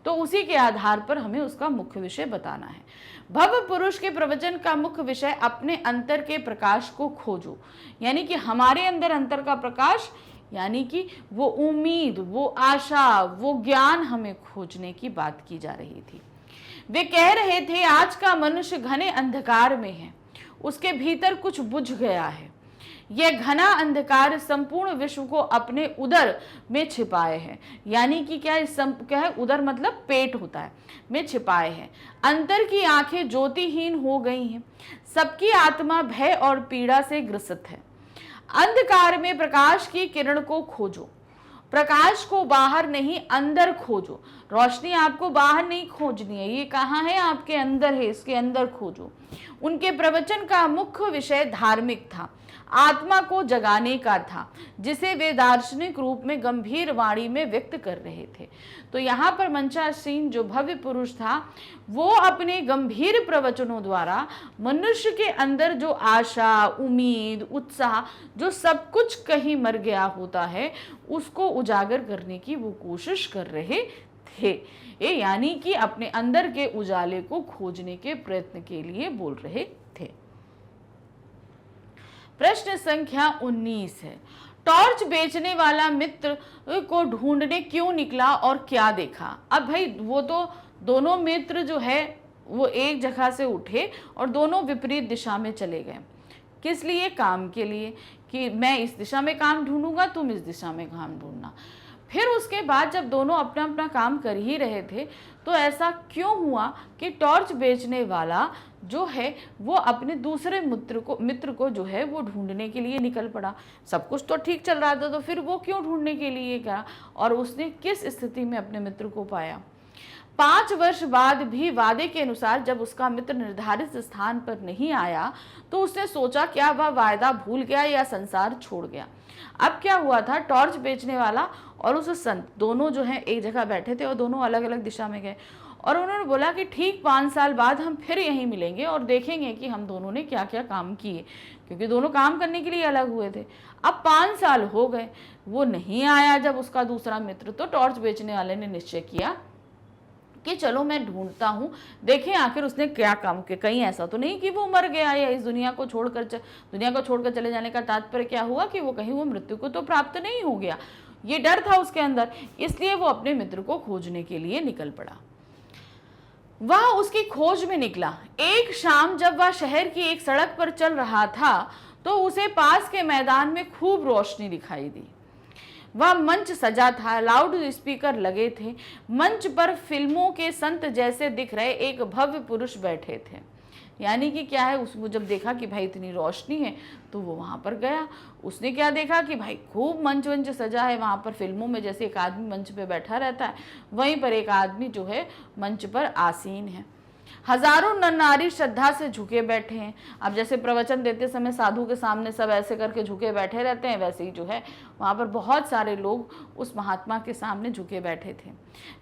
तो उसी के आधार पर हमें उसका मुख्य विषय बताना है। भव्य पुरुष के प्रवचन का मुख्य विषय अपने अंतर के प्रकाश को खोजो, यानी कि हमारे अंदर अंतर का प्रकाश, यानी कि वो उम्मीद, वो आशा, वो ज्ञान हमें खोजने की बात की जा रही थी। वे कह रहे थे आज का मनुष्य घने अंधकार में है, उसके भीतर कुछ बुझ गया है। यह घना अंधकार संपूर्ण विश्व को अपने उदर में छिपाए है, यानी कि क्या है, उदर मतलब पेट होता है, में छिपाए हैं। अंतर की आंखें ज्योतिहीन हो गई हैं, सबकी आत्मा भय और पीड़ा से ग्रसित है। अंधकार में प्रकाश की किरण को खोजो, प्रकाश को बाहर नहीं अंदर खोजो। रोशनी आपको बाहर नहीं खोजनी है, ये कहाँ है? आपके अंदर है, इसके अंदर खोजो। उनके प्रवचन का मुख्य विषय धार्मिक था, आत्मा को जगाने का था, जिसे वे दार्शनिक रूप में गंभीर वाणी में व्यक्त कर रहे थे। तो यहाँ पर मंचासीन जो भव्य पुरुष था वो अपने गंभीर प्रवचनों द्वारा मनुष्य के अंदर जो आशा, उम्मीद, उत्साह, जो सब कुछ कहीं मर गया होता है, उसको उजागर करने की वो कोशिश कर रहे थे। यानी कि अपने अंदर के उजाले को खोजने के प्रयत्न के लिए बोल रहे थे। प्रश्न संख्या 19 है, टॉर्च बेचने वाला मित्र को ढूंढने क्यों निकला और क्या देखा? अब भाई वो तो दोनों मित्र जो है वो एक जगह से उठे और दोनों विपरीत दिशा में चले गए। किस लिए? काम के लिए, कि मैं इस दिशा में काम ढूंढूंगा, तुम इस दिशा में काम ढूंढना। फिर उसके बाद जब दोनों अपना अपना काम कर ही रहे थे तो ऐसा क्यों हुआ कि टॉर्च बेचने वाला जो है वो अपने दूसरे मित्र को जो है वो ढूंढने के लिए निकल पड़ा। सब कुछ तो ठीक चल रहा था, तो फिर वो क्यों ढूंढने के लिए गया और उसने किस स्थिति में अपने मित्र को पाया? 5 वर्ष बाद भी वादे के अनुसार जब उसका मित्र निर्धारित स्थान पर नहीं आया तो उसने सोचा क्या वह वायदा भूल गया या संसार छोड़ गया। अब क्या हुआ था, टॉर्च बेचने वाला और उस संत दोनों जो है एक जगह बैठे थे और दोनों अलग अलग दिशा में गए, और उन्होंने बोला कि ठीक 5 साल बाद हम फिर यहीं मिलेंगे और देखेंगे कि हम दोनों ने क्या क्या काम किए, क्योंकि दोनों काम करने के लिए अलग हुए थे। अब 5 साल हो गए, वो नहीं आया जब उसका दूसरा मित्र, तो टॉर्च बेचने वाले ने निश्चय किया कि चलो मैं ढूंढता हूँ, देखें आखिर उसने क्या काम किया। कहीं ऐसा तो नहीं कि वो मर गया या इस दुनिया को छोड़कर चले जाने का तात्पर्य क्या हुआ कि वो कहीं वो मृत्यु को तो प्राप्त नहीं हो गया। ये डर था उसके अंदर, इसलिए वो अपने मित्र को खोजने के लिए निकल पड़ा। वह उसकी खोज में निकला। एक शाम जब वह शहर की एक सड़क पर चल रहा था तो उसे पास के मैदान में खूब रोशनी दिखाई दी। वह मंच सजा था, लाउड स्पीकर लगे थे, मंच पर फिल्मों के संत जैसे दिख रहे एक भव्य पुरुष बैठे थे। यानी कि क्या है, उसको जब देखा कि भाई इतनी रोशनी है तो वो वहाँ पर गया। उसने क्या देखा कि भाई खूब मंच वंच सजा है, वहाँ पर फिल्मों में जैसे एक आदमी मंच पे बैठा रहता है, वहीं पर एक आदमी जो है मंच पर आसीन है। हजारों नर नारी श्रद्धा से झुके बैठे हैं। अब जैसे प्रवचन देते समय साधु के सामने सब ऐसे करके झुके बैठे रहते हैं, वैसे ही जो है वहाँ पर बहुत सारे लोग उस महात्मा के सामने झुके बैठे थे।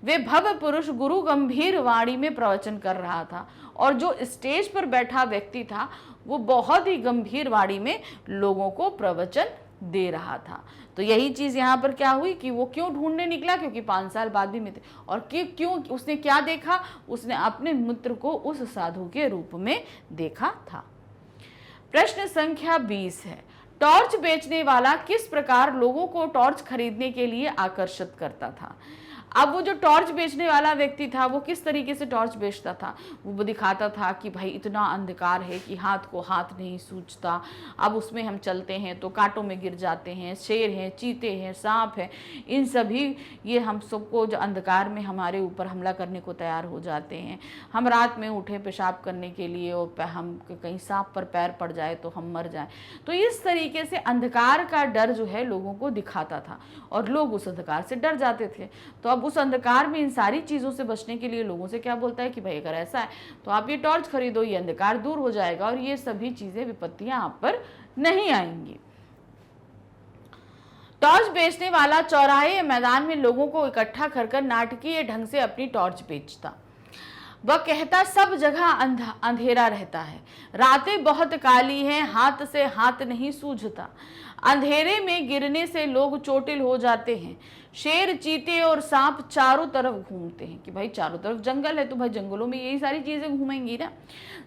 वे भव्य पुरुष गुरु गंभीर वाणी में प्रवचन कर रहा था और जो स्टेज पर बैठा व्यक्ति था वो बहुत ही गंभीर वाणी में लोगों को प्रवचन दे रहा था। तो यही चीज यहाँ पर क्या हुई कि वो क्यों ढूंढने निकला, क्योंकि 5 साल बाद भी मित्र, और क्यों उसने क्या देखा, उसने अपने मित्र को उस साधु के रूप में देखा था। प्रश्न संख्या 20 है, टॉर्च बेचने वाला किस प्रकार लोगों को टॉर्च खरीदने के लिए आकर्षित करता था? अब वो जो टॉर्च बेचने वाला व्यक्ति था वो किस तरीके से टॉर्च बेचता था, वो दिखाता था कि भाई इतना अंधकार है कि हाथ को हाथ नहीं सूझता, अब उसमें हम चलते हैं तो कांटों में गिर जाते हैं, शेर हैं, चीते हैं, सांप हैं, इन सभी ये हम सबको जो अंधकार में हमारे ऊपर हमला करने को तैयार हो जाते हैं। हम रात में उठे पेशाब करने के लिए और हम कहीं सांप पर पैर पड़ जाए तो हम मर जाए। तो इस तरीके से अंधकार का डर जो है लोगों को दिखाता था और लोग उस अंधकार से डर जाते थे। तो अब उस अंधकार में इन सारी चीज़ों से बचने के लिए लोगों से क्या बोलता है कि भाई अगर ऐसा है तो आप ये टॉर्च खरीदो, ये अंधकार दूर हो जाएगा और ये सभी चीज़ें विपत्तियां आप पर नहीं आएंगी। टॉर्च बेचने वाला चौराहे या मैदान में लोगों को इकट्ठा कर नाटकीय ढंग से अपनी टॉर्च बेचता। वह कहता सब जगह अंधेरा रहता है, रातें बहुत काली हैं, हाथ से हाथ नहीं सूझता, अंधेरे में गिरने से लोग चोटिल हो जाते हैं, शेर, चीते और सांप चारों तरफ घूमते हैं। कि भाई चारों तरफ जंगल है तो भाई जंगलों में यही सारी चीजें घूमेंगी ना।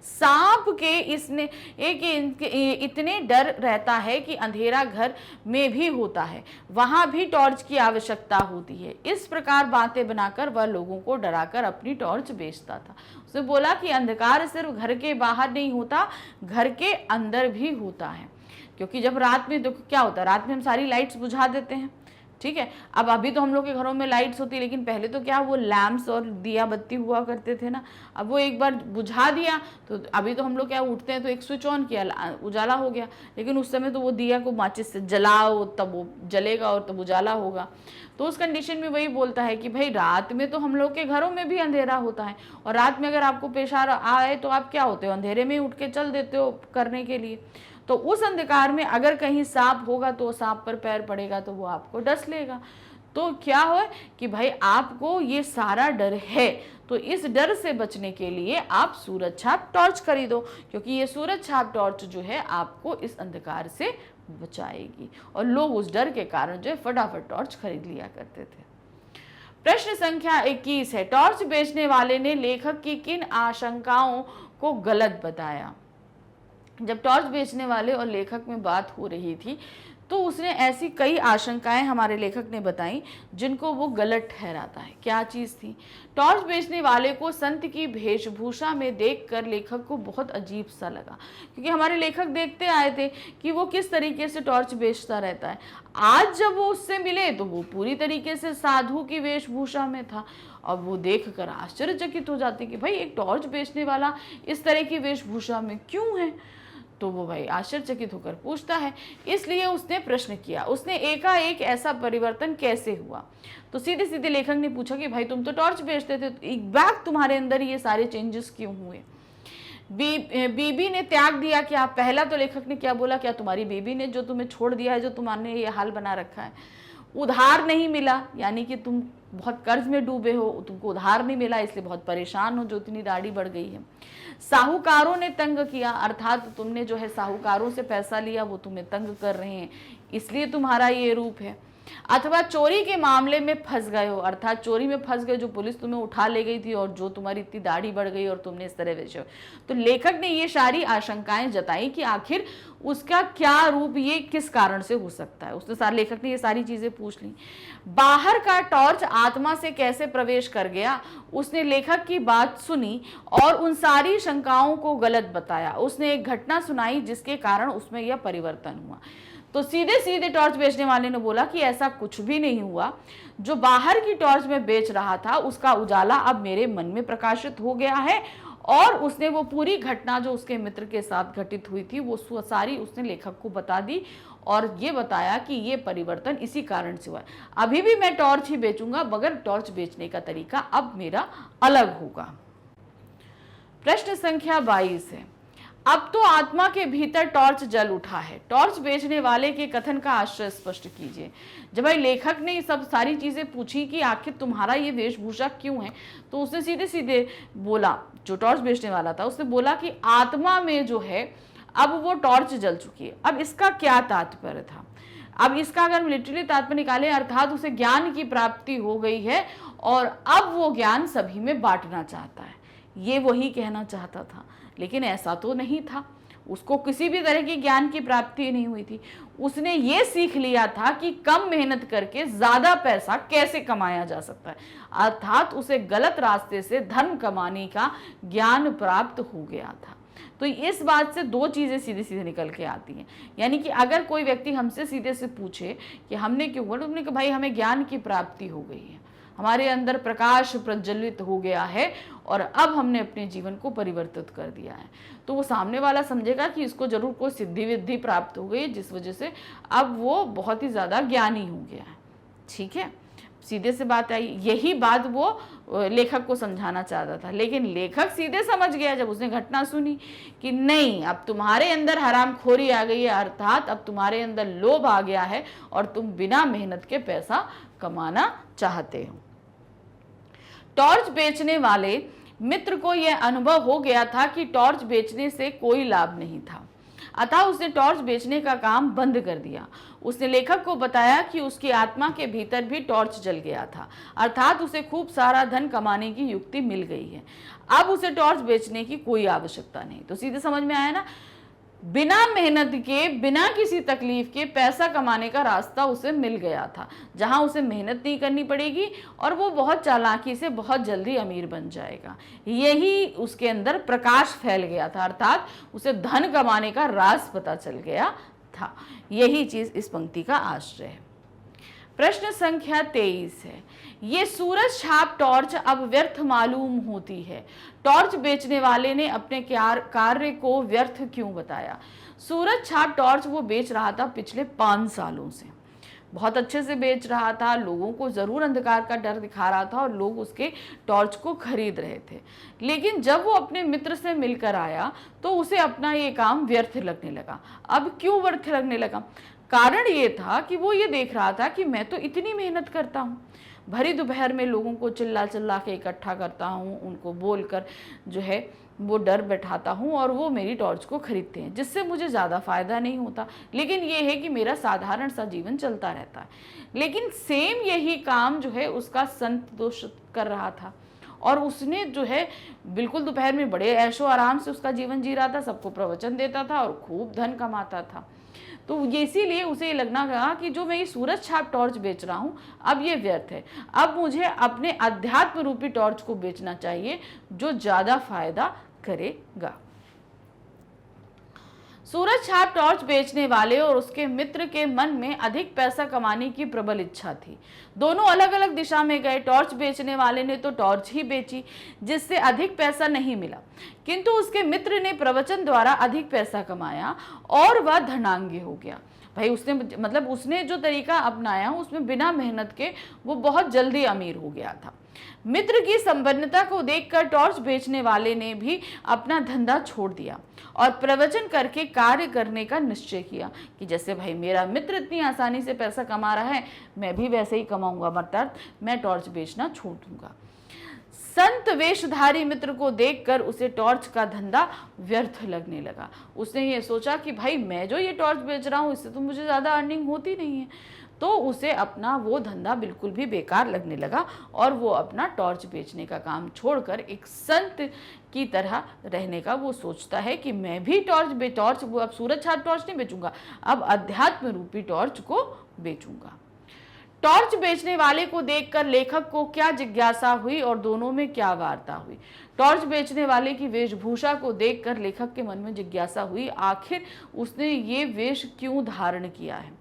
सांप के इसने इतने डर रहता है कि अंधेरा घर में भी होता है, वहां भी टॉर्च की आवश्यकता होती है। इस प्रकार बातें बनाकर वह लोगों को डराकर अपनी टॉर्च बेचता था। उसने बोला कि अंधकार सिर्फ घर के बाहर नहीं होता, घर के अंदर भी होता है। क्योंकि जब रात में देखो क्या होता है, रात में हम सारी लाइट्स बुझा देते हैं, ठीक है। अब अभी तो हम लोग के घरों में लाइट्स होती है, लेकिन पहले तो क्या वो लैम्प्स और दिया बत्ती हुआ करते थे ना। अब वो एक बार बुझा दिया तो अभी तो हम लोग क्या उठते हैं तो एक स्विच ऑन किया, उजाला हो गया, लेकिन उस समय तो वो दिया को माचिस से जलाओ तब वो जलेगा और तब उजाला होगा। तो उस कंडीशन में वही बोलता है कि भाई रात में तो हम लोग के घरों में भी अंधेरा होता है, और रात में अगर आपको पेशाब आए तो आप क्या होते हो, अंधेरे में उठ के चल देते हो करने के लिए। तो उस अंधकार में अगर कहीं सांप होगा तो सांप पर पैर पड़ेगा तो वो आपको डस लेगा। तो क्या हो कि भाई आपको ये सारा डर है, तो इस डर से बचने के लिए आप सूरज छाप टॉर्च खरीदो, क्योंकि ये सूरज छाप टॉर्च जो है आपको इस अंधकार से बचाएगी। और लोग उस डर के कारण जो है फटाफट टॉर्च खरीद लिया करते थे। प्रश्न संख्या 21 है, टॉर्च बेचने वाले ने लेखक की किन आशंकाओं को गलत बताया। जब टॉर्च बेचने वाले और लेखक में बात हो रही थी तो उसने ऐसी कई आशंकाएं हमारे लेखक ने बताई जिनको वो गलत ठहराता है। क्या चीज़ थी? टॉर्च बेचने वाले को संत की वेशभूषा में देखकर लेखक को बहुत अजीब सा लगा, क्योंकि हमारे लेखक देखते आए थे कि वो किस तरीके से टॉर्च बेचता रहता है। आज जब वो उससे मिले तो वो पूरी तरीके से साधु की वेशभूषा में था। अब वो देखकर आश्चर्यचकित हो जाते कि भाई एक टॉर्च बेचने वाला इस तरह की वेशभूषा में क्यों है। तो वो भाई आश्चर्यचकित होकर पूछता है, इसलिए उसने प्रश्न किया, उसने एकाएक ऐसा परिवर्तन कैसे हुआ। तो सीधे सीधे लेखक ने पूछा कि भाई तुम तो टॉर्च बेचते थे, तो एक बैग तुम्हारे अंदर ये सारे चेंजेस क्यों हुए। बीबी ने त्याग दिया क्या? पहला तो लेखक ने क्या बोला, क्या तुम्हारी बीबी ने जो तुम्हें छोड़ दिया है, जो तुम्हारे ये हाल बना रखा है। उधार नहीं मिला, यानी कि तुम बहुत कर्ज में डूबे हो, तुमको उधार नहीं मिला इसलिए बहुत परेशान हो, जो इतनी दाढ़ी बढ़ गई है। साहूकारों ने तंग किया, अर्थात तुमने जो है साहूकारों से पैसा लिया, वो तुम्हें तंग कर रहे हैं इसलिए तुम्हारा ये रूप है। अथवा चोरी के मामले में फंस गए हो, अर्थात चोरी में फंस गए, जो पुलिस तुम्हें उठा ले गई थी और जो तुम्हारी इतनी दाढ़ी बढ़ गई और तुमने इस तरह वैसे। तो लेखक ने ये सारी आशंकाएं जताई कि आखिर उसका क्या रूप, ये किस कारण से हो सकता है। उसने लेखक ने ये सारी चीजें पूछ ली। बाहर का टॉर्च आत्मा से कैसे प्रवेश कर गया, उसने लेखक की बात सुनी और उन सारी शंकाओं को गलत बताया। उसने एक घटना सुनाई जिसके कारण उसमें यह परिवर्तन हुआ। तो सीधे सीधे टॉर्च बेचने वाले ने बोला कि ऐसा कुछ भी नहीं हुआ, जो बाहर की टॉर्च में बेच रहा था उसका उजाला अब मेरे मन में प्रकाशित हो गया है। और उसने वो पूरी घटना जो उसके मित्र के साथ घटित हुई थी वो सारी उसने लेखक को बता दी और ये बताया कि ये परिवर्तन इसी कारण से हुआ है। अभी भी मैं टॉर्च ही बेचूंगा, मगर टॉर्च बेचने का तरीका अब मेरा अलग होगा। प्रश्न संख्या 22 है, अब तो आत्मा के भीतर टॉर्च जल उठा है, टॉर्च बेचने वाले के कथन का आश्चर्य स्पष्ट कीजिए। जब भाई लेखक ने सब सारी चीजें पूछी कि आखिर तुम्हारा ये वेशभूषा क्यों है, तो उसने सीधे सीधे बोला, जो टॉर्च बेचने वाला था उसने बोला कि आत्मा में जो है अब वो टॉर्च जल चुकी है। अब इसका क्या तात्पर्य था? अब इसका अगर लिटरली तात्पर्य निकाले, अर्थात उसे ज्ञान की प्राप्ति हो गई है और अब वो ज्ञान सभी में बांटना चाहता है, ये वही कहना चाहता था। लेकिन ऐसा तो नहीं था। उसको किसी भी तरह की ज्ञान की प्राप्ति नहीं हुई थी। उसने ये सीख लिया था कि कम मेहनत करके ज्यादा पैसा कैसे कमाया जा सकता है, अर्थात उसे गलत रास्ते से धन कमाने का ज्ञान प्राप्त हो गया था। तो इस बात से दो चीजें सीधे सीधे निकल के आती हैं, यानी कि अगर कोई व्यक्ति हमसे सीधे से पूछे कि हमने क्यों हुआ, तो हमने कहा भाई हमें ज्ञान की प्राप्ति हो गई है, हमारे अंदर प्रकाश प्रज्वलित हो गया है और अब हमने अपने जीवन को परिवर्तित कर दिया है, तो वो सामने वाला समझेगा कि इसको जरूर कोई सिद्धि विद्धि प्राप्त हो गई, जिस वजह से अब वो बहुत ही ज्यादा ज्ञानी हो गया है। ठीक है, सीधे से बात आई। यही बात वो लेखक को समझाना चाहता था, लेकिन लेखक सीधे समझ गया जब उसने घटना सुनी कि नहीं, अब तुम्हारे अंदर हरामखोरी आ गई है, अर्थात अब तुम्हारे अंदर लोभ आ गया है और तुम बिना मेहनत के पैसा कमाना चाहते हो। टॉर्च बेचने वाले मित्र को यह अनुभव हो गया था कि टॉर्च बेचने से कोई लाभ नहीं था, अतः उसने टॉर्च बेचने का काम बंद कर दिया। उसने लेखक को बताया कि उसकी आत्मा के भीतर भी टॉर्च जल गया था, अर्थात उसे खूब सारा धन कमाने की युक्ति मिल गई है, अब उसे टॉर्च बेचने की कोई आवश्यकता नहीं। तो सीधे समझ में आया ना, बिना मेहनत के, बिना किसी तकलीफ के पैसा कमाने का रास्ता उसे मिल गया था, जहां उसे मेहनत नहीं करनी पड़ेगी और वो बहुत चालाकी से बहुत जल्दी अमीर बन जाएगा। यही उसके अंदर प्रकाश फैल गया था, अर्थात उसे धन कमाने का राज पता चल गया था। यही चीज इस पंक्ति का आश्रय है। प्रश्न संख्या 23 है, ये सूरज छाप टॉर्च अब व्यर्थ मालूम होती है, टॉर्च बेचने वाले ने अपने कार्य को व्यर्थ क्यों बताया। सूरज छाप टॉर्च वो बेच रहा था पिछले 5 सालों से, बहुत अच्छे से बेच रहा था, लोगों को जरूर अंधकार का डर दिखा रहा था और लोग उसके टॉर्च को खरीद रहे थे, लेकिन जब वो अपने मित्र से मिलकर आया तो उसे अपना ये काम व्यर्थ लगने लगा। अब क्यों व्यर्थ लगने लगा? कारण ये था कि वो ये देख रहा था कि मैं तो इतनी मेहनत करता हूँ, भरी दोपहर में लोगों को चिल्ला चिल्ला के इकट्ठा करता हूँ, उनको बोलकर जो है वो डर बैठाता हूँ और वो मेरी टॉर्च को खरीदते हैं, जिससे मुझे ज़्यादा फायदा नहीं होता, लेकिन ये है कि मेरा साधारण सा जीवन चलता रहता है। लेकिन सेम यही काम जो है उसका संत दोष कर रहा था और उसने जो है बिल्कुल दोपहर में बड़े ऐशो आराम से उसका जीवन जी रहा था, सबको प्रवचन देता था और खूब धन कमाता था। तो इसीलिए उसे ये लगना लगा कि जो मैं ये सूरज छाप टॉर्च बेच रहा हूँ अब ये व्यर्थ है, अब मुझे अपने अध्यात्म रूपी टॉर्च को बेचना चाहिए जो ज्यादा फायदा करेगा। सूरज छाप टॉर्च बेचने वाले और उसके मित्र के मन में अधिक पैसा कमाने की प्रबल इच्छा थी। दोनों अलग अलग दिशा में गए। टॉर्च बेचने वाले ने तो टॉर्च ही बेची जिससे अधिक पैसा नहीं मिला, किंतु उसके मित्र ने प्रवचन द्वारा अधिक पैसा कमाया और वह धनांगी हो गया। भाई उसने मतलब उसने जो तरीका अपनाया उसमें बिना मेहनत के वो बहुत जल्दी अमीर हो गया था। मित्र की संपन्नता को देखकर टॉर्च बेचने वाले ने भी अपना धंधा छोड़ दिया और प्रवचन करके कार्य करने का निश्चय किया कि जैसे भाई मेरा मित्र इतनी आसानी से पैसा कमा रहा है मैं भी वैसे ही कमाऊंगा, मतलब मैं टॉर्च बेचना छोड़ दूंगा। संत वेशधारी मित्र को देखकर उसे टॉर्च का धंधा व्यर्थ लगने लगा। उसने ये सोचा कि भाई मैं जो ये टॉर्च बेच रहा हूँ इससे तो मुझे ज़्यादा अर्निंग होती नहीं है, तो उसे अपना वो धंधा बिल्कुल भी बेकार लगने लगा और वो अपना टॉर्च बेचने का काम छोड़कर एक संत की तरह रहने का वो सोचता है कि मैं भी टॉर्च वो अब सूरज छाप टॉर्च नहीं बेचूंगा, अब अध्यात्म रूपी टॉर्च को बेचूंगा। टॉर्च बेचने वाले को देखकर लेखक को क्या जिज्ञासा हुई और दोनों में क्या वार्ता हुई। टॉर्च बेचने वाले की वेशभूषा को देखकर लेखक के मन में जिज्ञासा हुई, आखिर उसने ये वेश क्यों धारण किया है।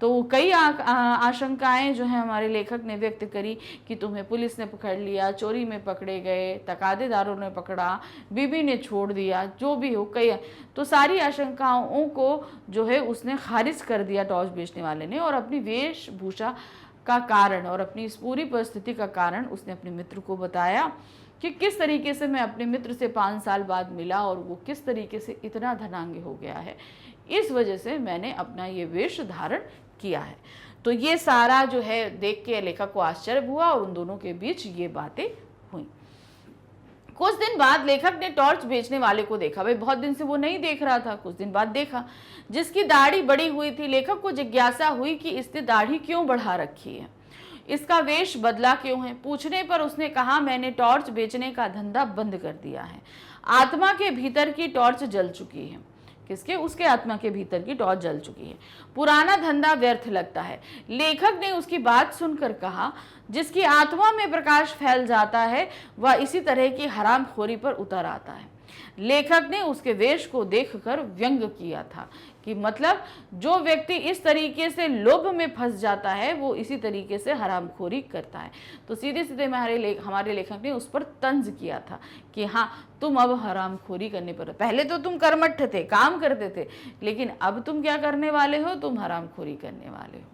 तो कई आशंकाएं जो है हमारे लेखक ने व्यक्त करी कि तुम्हें पुलिस ने पकड़ लिया, चोरी में पकड़े गए, तकादेदारों ने पकड़ा, बीबी ने छोड़ दिया, जो भी हो कई, तो सारी आशंकाओं को जो है उसने खारिज कर दिया टॉर्च बेचने वाले ने और अपनी वेशभूषा का कारण और अपनी इस पूरी परिस्थिति का कारण उसने अपने मित्र को बताया कि किस तरीके से मैं अपने मित्र से 5 साल बाद मिला और वो किस तरीके से इतना धनांगी हो गया है, इस वजह से मैंने अपना ये वेश धारण किया है। तो ये सारा जो है देख के लेखक को आश्चर्य हुआ और उन दोनों के बीच ये बातें हुई। कुछ दिन बाद लेखक ने टॉर्च बेचने वाले को देखा। भाई बहुत दिन से वो नहीं देख रहा था, कुछ दिन बाद देखा, जिसकी दाढ़ी बड़ी हुई थी। लेखक को जिज्ञासा हुई कि इसने दाढ़ी क्यों बढ़ा रखी है, इसका वेश बदला क्यों है। पूछने पर उसने कहा मैंने टॉर्च बेचने का धंधा बंद कर दिया है, आत्मा के भीतर की टॉर्च जल चुकी है। किसके? उसके आत्मा के भीतर की टॉर्च जल चुकी है। पुराना धंधा व्यर्थ लगता है। लेखक ने उसकी बात सुनकर कहा, जिसकी आत्मा में प्रकाश फैल जाता है वह इसी तरह की हरामखोरी पर उतर आता है। लेखक ने उसके वेश को देखकर व्यंग किया था कि मतलब जो व्यक्ति इस तरीके से लोभ में फंस जाता है वो इसी तरीके से हरामखोरी करता है। तो सीधे सीधे हमारे लेखक ने उस पर तंज किया था कि हाँ, तुम अब हरामखोरी करने पर, पहले तो तुम कर्मठ थे, काम करते थे, लेकिन अब तुम क्या करने वाले हो? तुम हरामखोरी करने वाले हो।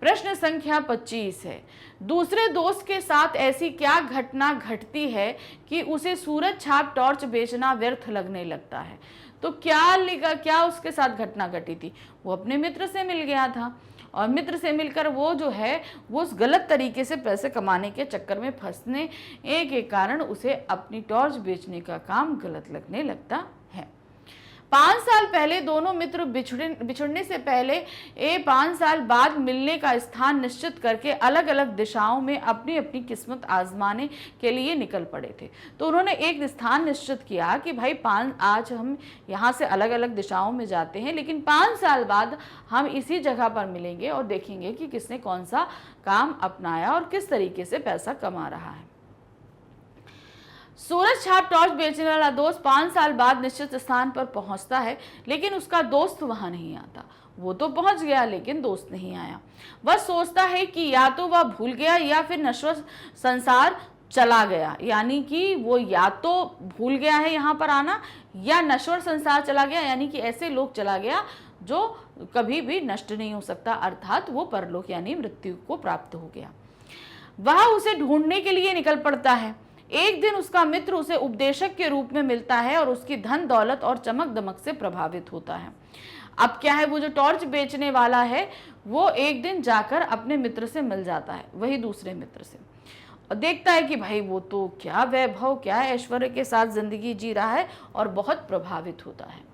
प्रश्न संख्या 25 है, दूसरे दोस्त के साथ ऐसी क्या घटना घटती है कि उसे सूरज छाप टॉर्च बेचना व्यर्थ लगने लगता है? तो क्या उसके साथ घटना घटी थी? वो अपने मित्र से मिल गया था और मित्र से मिलकर वो जो है वो उस गलत तरीके से पैसे कमाने के चक्कर में फंसने के कारण उसे अपनी टॉर्च बेचने का काम गलत लगने लगता है। 5 साल पहले दोनों मित्र बिछुड़ने से पहले 5 साल बाद मिलने का स्थान निश्चित करके अलग अलग दिशाओं में अपनी अपनी किस्मत आजमाने के लिए निकल पड़े थे। तो उन्होंने एक स्थान निश्चित किया कि भाई आज हम यहाँ से अलग अलग दिशाओं में जाते हैं, लेकिन 5 साल बाद हम इसी जगह पर मिलेंगे और देखेंगे कि किसने कौन सा काम अपनाया और किस तरीके से पैसा कमा रहा है। सूरज छाप टॉर्च बेचने वाला दोस्त 5 साल बाद निश्चित स्थान पर पहुंचता है, लेकिन उसका दोस्त वहां नहीं आता। वो तो पहुंच गया लेकिन दोस्त नहीं आया। वह सोचता है कि या तो वह भूल गया या फिर नश्वर संसार चला गया, यानी कि वो या तो भूल गया है यहाँ पर आना या नश्वर संसार चला गया, यानी कि ऐसे लोग चला गया जो कभी भी नष्ट नहीं हो सकता, अर्थात वो परलोक यानी मृत्यु को प्राप्त हो गया। वह उसे ढूंढने के लिए निकल पड़ता है। एक दिन उसका मित्र उसे उपदेशक के रूप में मिलता है और उसकी धन दौलत और चमक दमक से प्रभावित होता है। अब क्या है, वो जो टॉर्च बेचने वाला है वो एक दिन जाकर अपने मित्र से मिल जाता है, वही दूसरे मित्र से, और देखता है कि भाई वो तो क्या वैभव, क्या ऐश्वर्य के साथ जिंदगी जी रहा है, और बहुत प्रभावित होता है।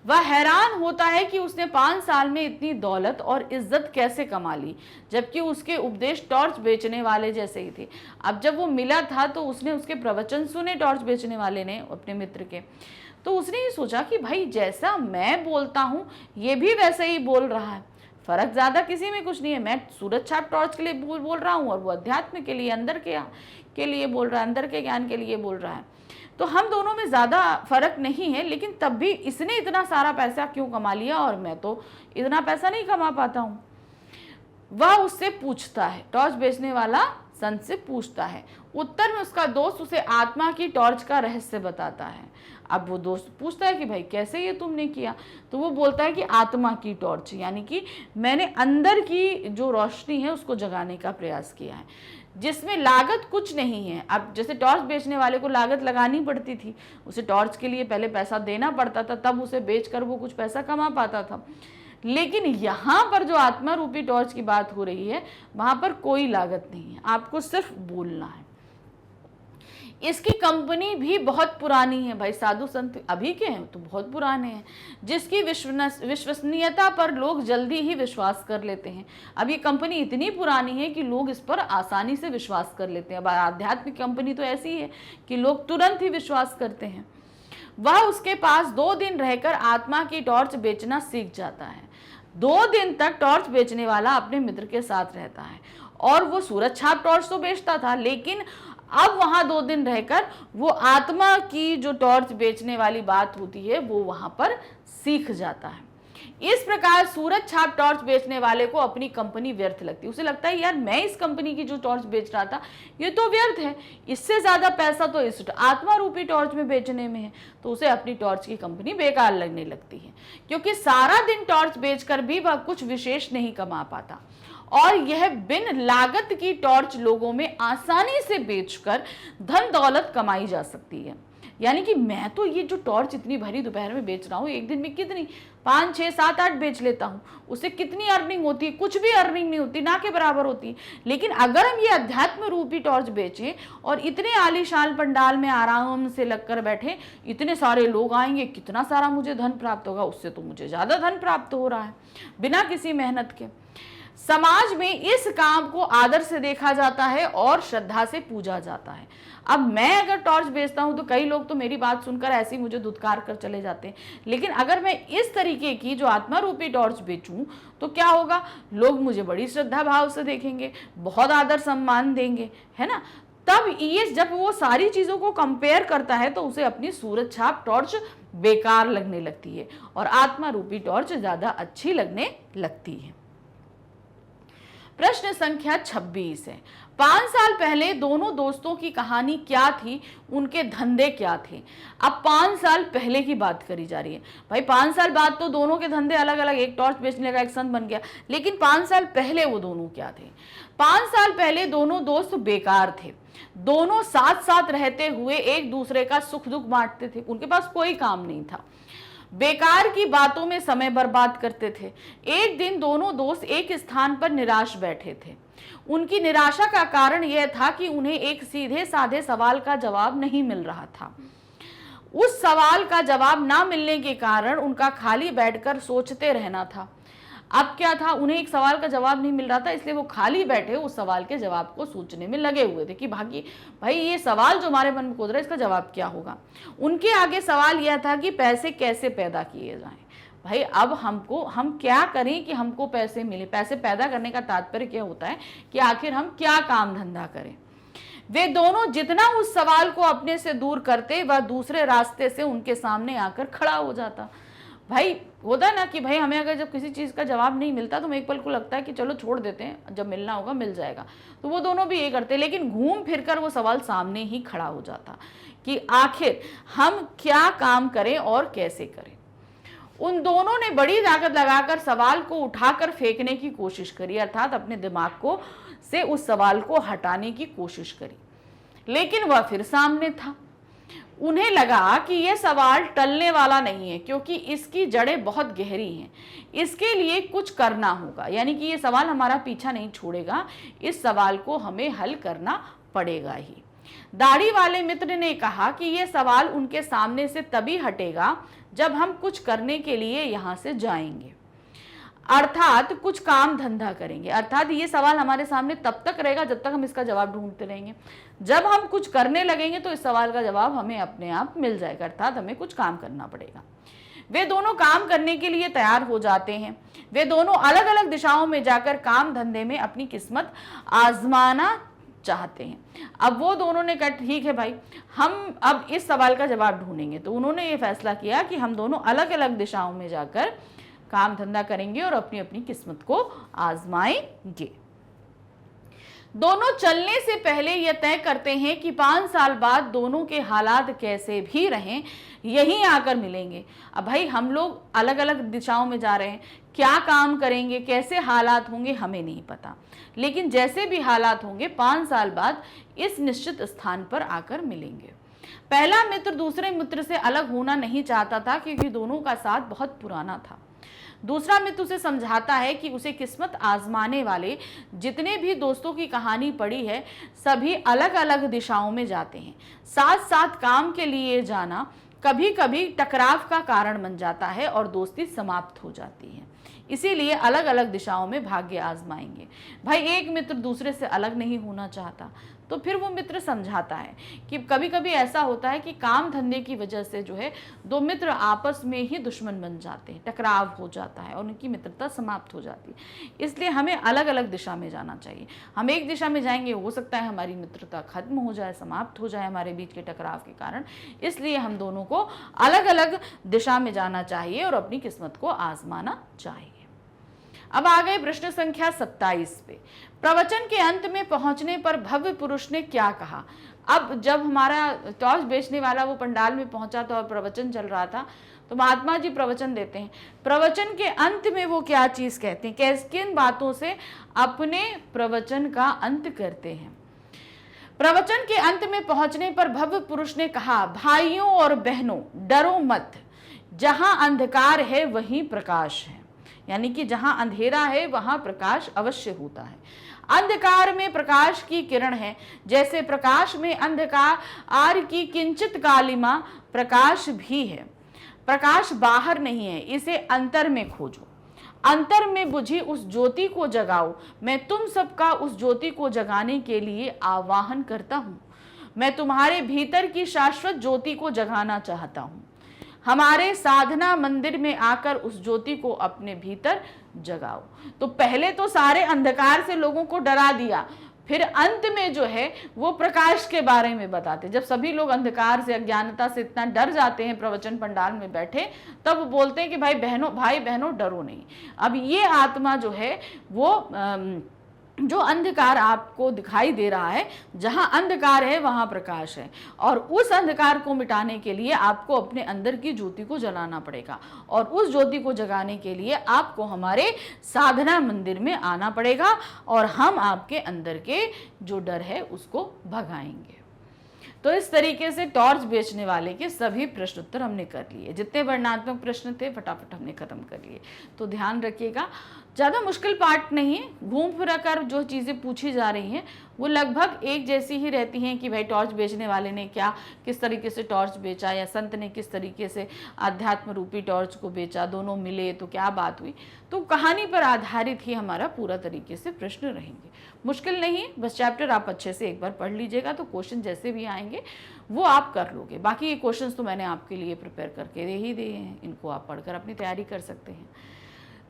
वह हैरान होता है कि उसने 5 साल में इतनी दौलत और इज्जत कैसे कमा ली, जबकि उसके उपदेश टॉर्च बेचने वाले जैसे ही थे। अब जब वो मिला था तो उसने उसके प्रवचन सुने टॉर्च बेचने वाले ने अपने मित्र के, तो उसने ये सोचा कि भाई जैसा मैं बोलता हूँ ये भी वैसे ही बोल रहा है, फर्क ज्यादा किसी में कुछ नहीं है। मैं सूरज छाप टॉर्च के लिए बोल रहा हूँ और वो अध्यात्म के लिए, अंदर के लिए बोल रहा है, अंदर के ज्ञान के लिए बोल रहा है। तो हम दोनों में ज़्यादा फर्क नहीं है, लेकिन तब भी इसने इतना सारा पैसा क्यों कमा लिया और मैं तो इतना पैसा नहीं कमा पाता हूँ। वह उससे पूछता है, टॉर्च बेचने वाला संत से पूछता है। उत्तर में उसका दोस्त उसे आत्मा की टॉर्च का रहस्य बताता है। अब वो दोस्त पूछता है कि भाई कैसे ये तुमने किया, तो वो बोलता है कि आत्मा की टॉर्च, यानी कि मैंने अंदर की जो रोशनी है उसको जगाने का प्रयास किया है, जिसमें लागत कुछ नहीं है। अब जैसे टॉर्च बेचने वाले को लागत लगानी पड़ती थी, उसे टॉर्च के लिए पहले पैसा देना पड़ता था, तब उसे बेचकर वो कुछ पैसा कमा पाता था। लेकिन यहाँ पर जो आत्मा रूपी टॉर्च की बात हो रही है वहां पर कोई लागत नहीं है, आपको सिर्फ बोलना है। इसकी कंपनी भी बहुत पुरानी है भाई, साधु संत अभी के हैं तो बहुत पुराने हैं, जिसकी विश्वसनीयता पर लोग जल्दी ही विश्वास कर लेते हैं। अब ये कंपनी इतनी पुरानी है कि लोग इस पर आसानी से विश्वास कर लेते हैं। अब आध्यात्मिक कंपनी तो ऐसी है कि लोग तुरंत ही विश्वास करते हैं। वह उसके पास 2 दिन रहकर आत्मा की टॉर्च बेचना सीख जाता है। 2 दिन तक टॉर्च बेचने वाला अपने मित्र के साथ रहता है और वो सूरज छाप टॉर्च तो बेचता था, लेकिन अब वहां 2 दिन रहकर वो आत्मा की जो टॉर्च बेचने वाली बात होती है वो वहां पर सीख जाता है। इस प्रकार सूरज छाप टॉर्च बेचने वाले को अपनी कंपनी व्यर्थ लगती है। उसे लगता है यार मैं इस कंपनी की जो टॉर्च बेच रहा था ये तो व्यर्थ है, इससे ज्यादा पैसा तो इस आत्मा रूपी टॉर्च में बेचने में है। तो उसे अपनी टॉर्च की कंपनी बेकार लगने लगती है, क्योंकि सारा दिन टॉर्च बेचकर भी वह कुछ विशेष नहीं कमा पाता और यह बिन लागत की टॉर्च लोगों में आसानी से बेचकर धन दौलत कमाई जा सकती है। यानी कि मैं तो ये जो टॉर्च इतनी भरी दोपहर में बेच रहा हूँ, एक दिन में कितनी 5, 6, 7, 8 बेच लेता हूँ, उससे कितनी अर्निंग होती है? कुछ भी अर्निंग नहीं होती, ना के बराबर होती है। लेकिन अगर हम ये अध्यात्म रूपी टॉर्च बेचें और इतने आलीशान पंडाल में आराम से लगकर बैठे, इतने सारे लोग आएंगे, कितना सारा मुझे धन प्राप्त होगा, उससे तो मुझे ज्यादा धन प्राप्त हो रहा है बिना किसी मेहनत के। समाज में इस काम को आदर से देखा जाता है और श्रद्धा से पूजा जाता है। अब मैं अगर टॉर्च बेचता हूं तो कई लोग तो मेरी बात सुनकर ऐसे ही मुझे धुतकार कर चले जाते हैं, लेकिन अगर मैं इस तरीके की जो आत्मा रूपी टॉर्च बेचूं तो क्या होगा, लोग मुझे बड़ी श्रद्धा भाव से देखेंगे, बहुत आदर सम्मान देंगे, है ना। तब ये जब वो सारी चीजों को कंपेयर करता है तो उसे अपनी सूरज छाप टॉर्च बेकार लगने लगती है और आत्मा रूपी टॉर्च ज्यादा अच्छी लगने लगती है। प्रश्न संख्या 26 है, 5 साल पहले दोनों दोस्तों की कहानी क्या थी, उनके धंधे क्या थे। अब 5 साल पहले की बात करी जा रही है। भाई 5 साल बाद तो दोनों के धंधे अलग अलग, एक टॉर्च बेचने का एक संत बन गया, लेकिन 5 साल पहले वो दोनों क्या थे। 5 साल पहले दोनों दोस्त बेकार थे, दोनों साथ साथ रहते हुए एक दूसरे का सुख दुख बांटते थे, उनके पास कोई काम नहीं था, बेकार की बातों में समय बर्बाद करते थे। एक दिन दोनों दोस्त एक स्थान पर निराश बैठे थे। उनकी निराशा का कारण यह था कि उन्हें एक सीधे साधे सवाल का जवाब नहीं मिल रहा था। उस सवाल का जवाब ना मिलने के कारण उनका खाली बैठकर सोचते रहना था। अब क्या था, उन्हें एक सवाल का जवाब नहीं मिल रहा था, इसलिए वो खाली बैठे उस सवाल के जवाब को सोचने में लगे हुए थे कि भाई ये सवाल जो हमारे मन में कूद रहा है इसका जवाब क्या होगा। उनके आगे सवाल यह था कि पैसे कैसे पैदा किए जाएं। भाई अब हम क्या करें कि हमको पैसे मिले। पैसे पैदा करने का तात्पर्य क्या होता है कि आखिर हम क्या काम धंधा करें। वे दोनों जितना उस सवाल को अपने से दूर करते वह दूसरे रास्ते से उनके सामने आकर खड़ा हो जाता। भाई होता ना कि भाई हमें अगर जब किसी चीज़ का जवाब नहीं मिलता तो हमें एक पल को लगता है कि चलो छोड़ देते हैं, जब मिलना होगा मिल जाएगा, तो वो दोनों भी ये करते, लेकिन घूम फिरकर वो सवाल सामने ही खड़ा हो जाता कि आखिर हम क्या काम करें और कैसे करें। उन दोनों ने बड़ी ताकत लगाकर सवाल को उठाकर फेंकने की कोशिश करी, अर्थात अपने दिमाग को से उस सवाल को हटाने की कोशिश करी, लेकिन वह फिर सामने था। उन्हें लगा कि यह सवाल टलने वाला नहीं है क्योंकि इसकी जड़ें बहुत गहरी हैं, इसके लिए कुछ करना होगा, यानी कि यह सवाल हमारा पीछा नहीं छोड़ेगा, इस सवाल को हमें हल करना पड़ेगा ही। दाढ़ी वाले मित्र ने कहा कि यह सवाल उनके सामने से तभी हटेगा जब हम कुछ करने के लिए यहाँ से जाएंगे, अर्थात कुछ काम धंधा करेंगे। अर्थात ये सवाल हमारे सामने तब तक रहेगा जब तक हम इसका जवाब ढूंढते रहेंगे। जब हम कुछ करने लगेंगे तो इस सवाल का जवाब हमें अपने आप मिल जाएगा, अर्थात हमें कुछ काम करना पड़ेगा। वे दोनों काम करने के लिए तैयार हो जाते हैं। वे दोनों अलग अलग दिशाओं में जाकर काम धंधे में अपनी किस्मत आजमाना चाहते हैं। अब वो दोनों ने कहा ठीक है भाई, हम अब इस सवाल का जवाब ढूंढेंगे। तो उन्होंने ये फैसला किया कि हम दोनों अलग अलग दिशाओं में जाकर काम धंधा करेंगे और अपनी अपनी किस्मत को आजमाएंगे। दोनों चलने से पहले यह तय करते हैं कि 5 साल बाद दोनों के हालात कैसे भी रहें यहीं आकर मिलेंगे। अब भाई हम लोग अलग अलग दिशाओं में जा रहे हैं, क्या काम करेंगे, कैसे हालात होंगे हमें नहीं पता, लेकिन जैसे भी हालात होंगे 5 साल बाद इस निश्चित स्थान पर आकर मिलेंगे। पहला मित्र दूसरे मित्र से अलग होना नहीं चाहता था क्योंकि दोनों का साथ बहुत पुराना था। दूसरा मित्र उसे समझाता है कि उसे किस्मत आजमाने वाले जितने भी दोस्तों की कहानी पड़ी है सभी अलग अलग दिशाओं में जाते हैं। साथ साथ काम के लिए जाना कभी कभी टकराव का कारण बन जाता है और दोस्ती समाप्त हो जाती है, इसीलिए अलग अलग दिशाओं में भाग्य आजमाएंगे। भाई एक मित्र दूसरे से अलग नहीं होना चाहता, तो फिर वो मित्र समझाता है कि कभी कभी ऐसा होता है कि काम धंधे की वजह से जो है दो मित्र आपस में ही दुश्मन बन जाते हैं, टकराव हो जाता है और उनकी मित्रता समाप्त हो जाती है। इसलिए हमें अलग अलग दिशा में जाना चाहिए। हम एक दिशा में जाएंगे, हो सकता है हमारी मित्रता खत्म हो जाए, समाप्त हो जाए हमारे बीच के टकराव के कारण, इसलिए हम दोनों को अलग अलग दिशा में जाना चाहिए और अपनी किस्मत को आजमाना चाहिए। अब आ गए प्रश्न संख्या 27 पे। प्रवचन के अंत में पहुंचने पर भव्य पुरुष ने क्या कहा। अब जब हमारा टॉर्च बेचने वाला वो पंडाल में पहुंचा था और प्रवचन चल रहा था, तो महात्मा जी प्रवचन देते हैं। प्रवचन के अंत में वो क्या चीज कहते हैं, किन बातों से अपने प्रवचन का अंत करते हैं। प्रवचन के अंत में पहुंचने पर भव्य पुरुष ने कहा, भाइयों और बहनों डरो मत, जहां अंधकार है वहीं प्रकाश है, यानी कि जहां अंधेरा है वहां प्रकाश अवश्य होता है। अंधकार में प्रकाश की किरण है, जैसे प्रकाश में अंधकार की किंचित कालिमा प्रकाश भी है। प्रकाश बाहर नहीं है, इसे अंतर में खोजो। अंतर में बुझी उस ज्योति को जगाओ, मैं तुम सबका उस ज्योति को जगाने के लिए आवाहन करता हूं। मैं तुम्हारे भीतर की शाश्वत ज्योति को जगाना चाहता हूं। हमारे साधना मंदिर में आकर उस ज्योति को अपने भीतर जगाओ। तो पहले तो सारे अंधकार से लोगों को डरा दिया, फिर अंत में जो है वो प्रकाश के बारे में बताते। जब सभी लोग अंधकार से, अज्ञानता से इतना डर जाते हैं प्रवचन पंडाल में बैठे, तब वो बोलते हैं कि भाई बहनों डरो नहीं। अब ये आत्मा जो है वो जो अंधकार आपको दिखाई दे रहा है, जहां अंधकार है वहां प्रकाश है, और उस अंधकार को मिटाने के लिए आपको अपने अंदर की ज्योति को जलाना पड़ेगा, और उस ज्योति को जगाने के लिए आपको हमारे साधना मंदिर में आना पड़ेगा, और हम आपके अंदर के जो डर है उसको भगाएंगे। तो इस तरीके से टॉर्च बेचने वाले के सभी प्रश्न उत्तर हमने कर लिए। जितने वर्णनात्मक प्रश्न थे फटाफट हमने खत्म कर लिए। तो ध्यान रखिएगा, ज़्यादा मुश्किल पार्ट नहीं है। घूम फिरा कर जो चीज़ें पूछी जा रही हैं वो लगभग एक जैसी ही रहती हैं कि भाई टॉर्च बेचने वाले ने किस तरीके से टॉर्च बेचा, या संत ने किस तरीके से आध्यात्म रूपी टॉर्च को बेचा, दोनों मिले तो क्या बात हुई। तो कहानी पर आधारित ही हमारा पूरा तरीके से प्रश्न रहेंगे। मुश्किल नहीं, बस चैप्टर आप अच्छे से एक बार पढ़ लीजिएगा तो क्वेश्चन जैसे भी आएंगे वो आप कर लोगे। बाकी ये क्वेश्चंस तो मैंने आपके लिए प्रिपेयर करके दे ही दिए हैं, इनको आप पढ़कर अपनी तैयारी कर सकते हैं।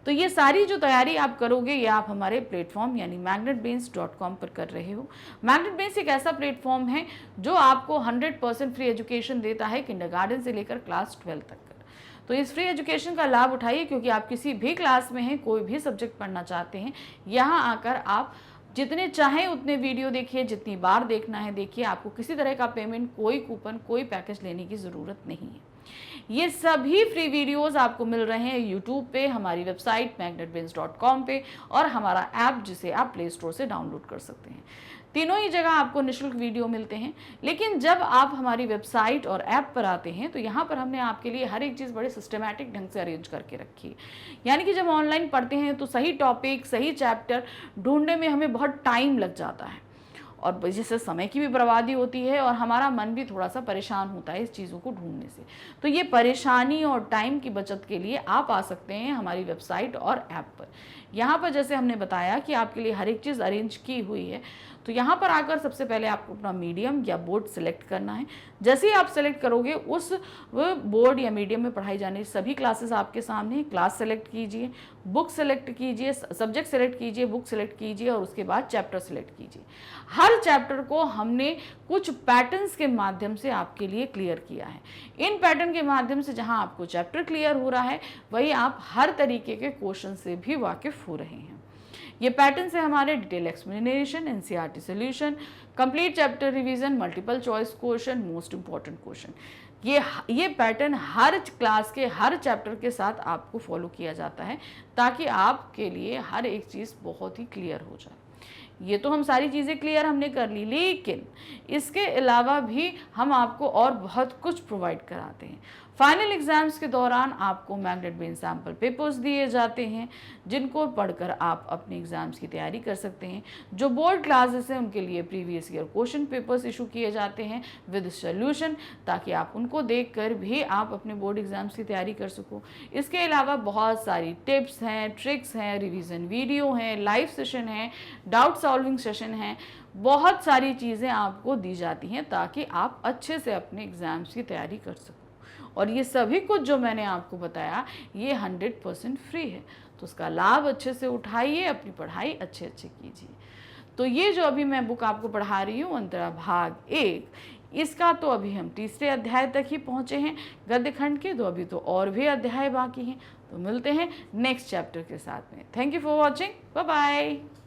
तो ये सारी जो तैयारी आप करोगे ये आप हमारे प्लेटफॉर्म यानी magnetbrains.com पर कर रहे हो। मैग्नेटब्रेन्स एक ऐसा प्लेटफॉर्म है जो आपको 100% फ्री एजुकेशन देता है किंडरगार्टन से लेकर क्लास 12 तक। तो इस फ्री एजुकेशन का लाभ उठाइए, क्योंकि आप किसी भी क्लास में हैं, कोई भी सब्जेक्ट पढ़ना चाहते हैं, यहाँ आकर आप जितने चाहें उतने वीडियो देखिए, जितनी बार देखना है देखिए। आपको किसी तरह का पेमेंट, कोई कूपन, कोई पैकेज लेने की ज़रूरत नहीं है। ये सभी फ्री वीडियोस आपको मिल रहे हैं यूट्यूब पे, हमारी वेबसाइट magnetbrains.com पे, और हमारा ऐप जिसे आप प्ले स्टोर से डाउनलोड कर सकते हैं। तीनों ही जगह आपको निःशुल्क वीडियो मिलते हैं। लेकिन जब आप हमारी वेबसाइट और ऐप पर आते हैं तो यहाँ पर हमने आपके लिए हर एक चीज़ बड़े सिस्टमैटिक ढंग से अरेंज करके रखी है। यानी कि जब ऑनलाइन पढ़ते हैं तो सही टॉपिक, सही चैप्टर ढूंढने में हमें बहुत टाइम लग जाता है, और जिससे समय की भी बर्बादी होती है, और हमारा मन भी थोड़ा सा परेशान होता है इस चीज़ों को ढूंढने से। तो ये परेशानी और टाइम की बचत के लिए आप आ सकते हैं हमारी वेबसाइट और ऐप पर। यहाँ पर जैसे हमने बताया कि आपके लिए हर एक चीज़ अरेंज की हुई है। तो यहाँ पर आकर सबसे पहले आपको अपना मीडियम या बोर्ड सेलेक्ट करना है। जैसे ही आप सेलेक्ट करोगे उस बोर्ड या मीडियम में पढ़ाई जाने सभी क्लासेस आपके सामने हैं। क्लास सेलेक्ट कीजिए, बुक सेलेक्ट कीजिए, सब्जेक्ट सेलेक्ट कीजिए, बुक सेलेक्ट कीजिए, और उसके बाद चैप्टर सेलेक्ट कीजिए। हर चैप्टर को हमने कुछ पैटर्न्स के माध्यम से आपके लिए क्लियर किया है। इन पैटर्न के माध्यम से जहां आपको चैप्टर क्लियर हो रहा है, वहीं आप हर तरीके के क्वेश्चन से भी वाकिफ हो रहे हैं। ये पैटर्न से हमारे detail explanation, NCERT solution, complete chapter revision, multiple choice question, most important question, ये पैटर्न हर क्लास के हर चैप्टर के साथ आपको फॉलो किया जाता है, ताकि आपके लिए हर एक चीज़ बहुत ही क्लियर हो जाए। ये तो हम सारी चीज़ें क्लियर हमने कर ली, लेकिन इसके अलावा भी हम आपको और बहुत कुछ प्रोवाइड कराते हैं। फाइनल एग्जाम्स के दौरान आपको मैग्नेटब्रेन सैम्पल पेपर्स दिए जाते हैं, जिनको पढ़कर आप अपने एग्जाम्स की तैयारी कर सकते हैं। जो बोर्ड क्लासेस हैं उनके लिए previous year question papers issue किए जाते हैं विद सॉल्यूशन, ताकि आप उनको देखकर भी आप अपने बोर्ड एग्जाम्स की तैयारी कर सको। इसके अलावा बहुत सारी टिप्स हैं, ट्रिक्स हैं, रिवीजन वीडियो हैं, लाइव सेशन हैं, डाउट सॉल्विंग सेशन हैं, बहुत सारी चीज़ें आपको दी जाती हैं ताकि आप अच्छे से अपने एग्जाम्स की तैयारी कर सको। और ये सभी कुछ जो मैंने आपको बताया ये 100% फ्री है, तो उसका लाभ अच्छे से उठाइए, अपनी पढ़ाई अच्छे कीजिए। तो ये जो अभी मैं बुक आपको पढ़ा रही हूँ अंतरा भाग 1, इसका तो अभी हम तीसरे अध्याय तक ही पहुँचे हैं गद्य खंड के, तो अभी तो और भी अध्याय बाकी हैं। तो मिलते हैं नेक्स्ट चैप्टर के साथ में। Thank you for watching, bye bye.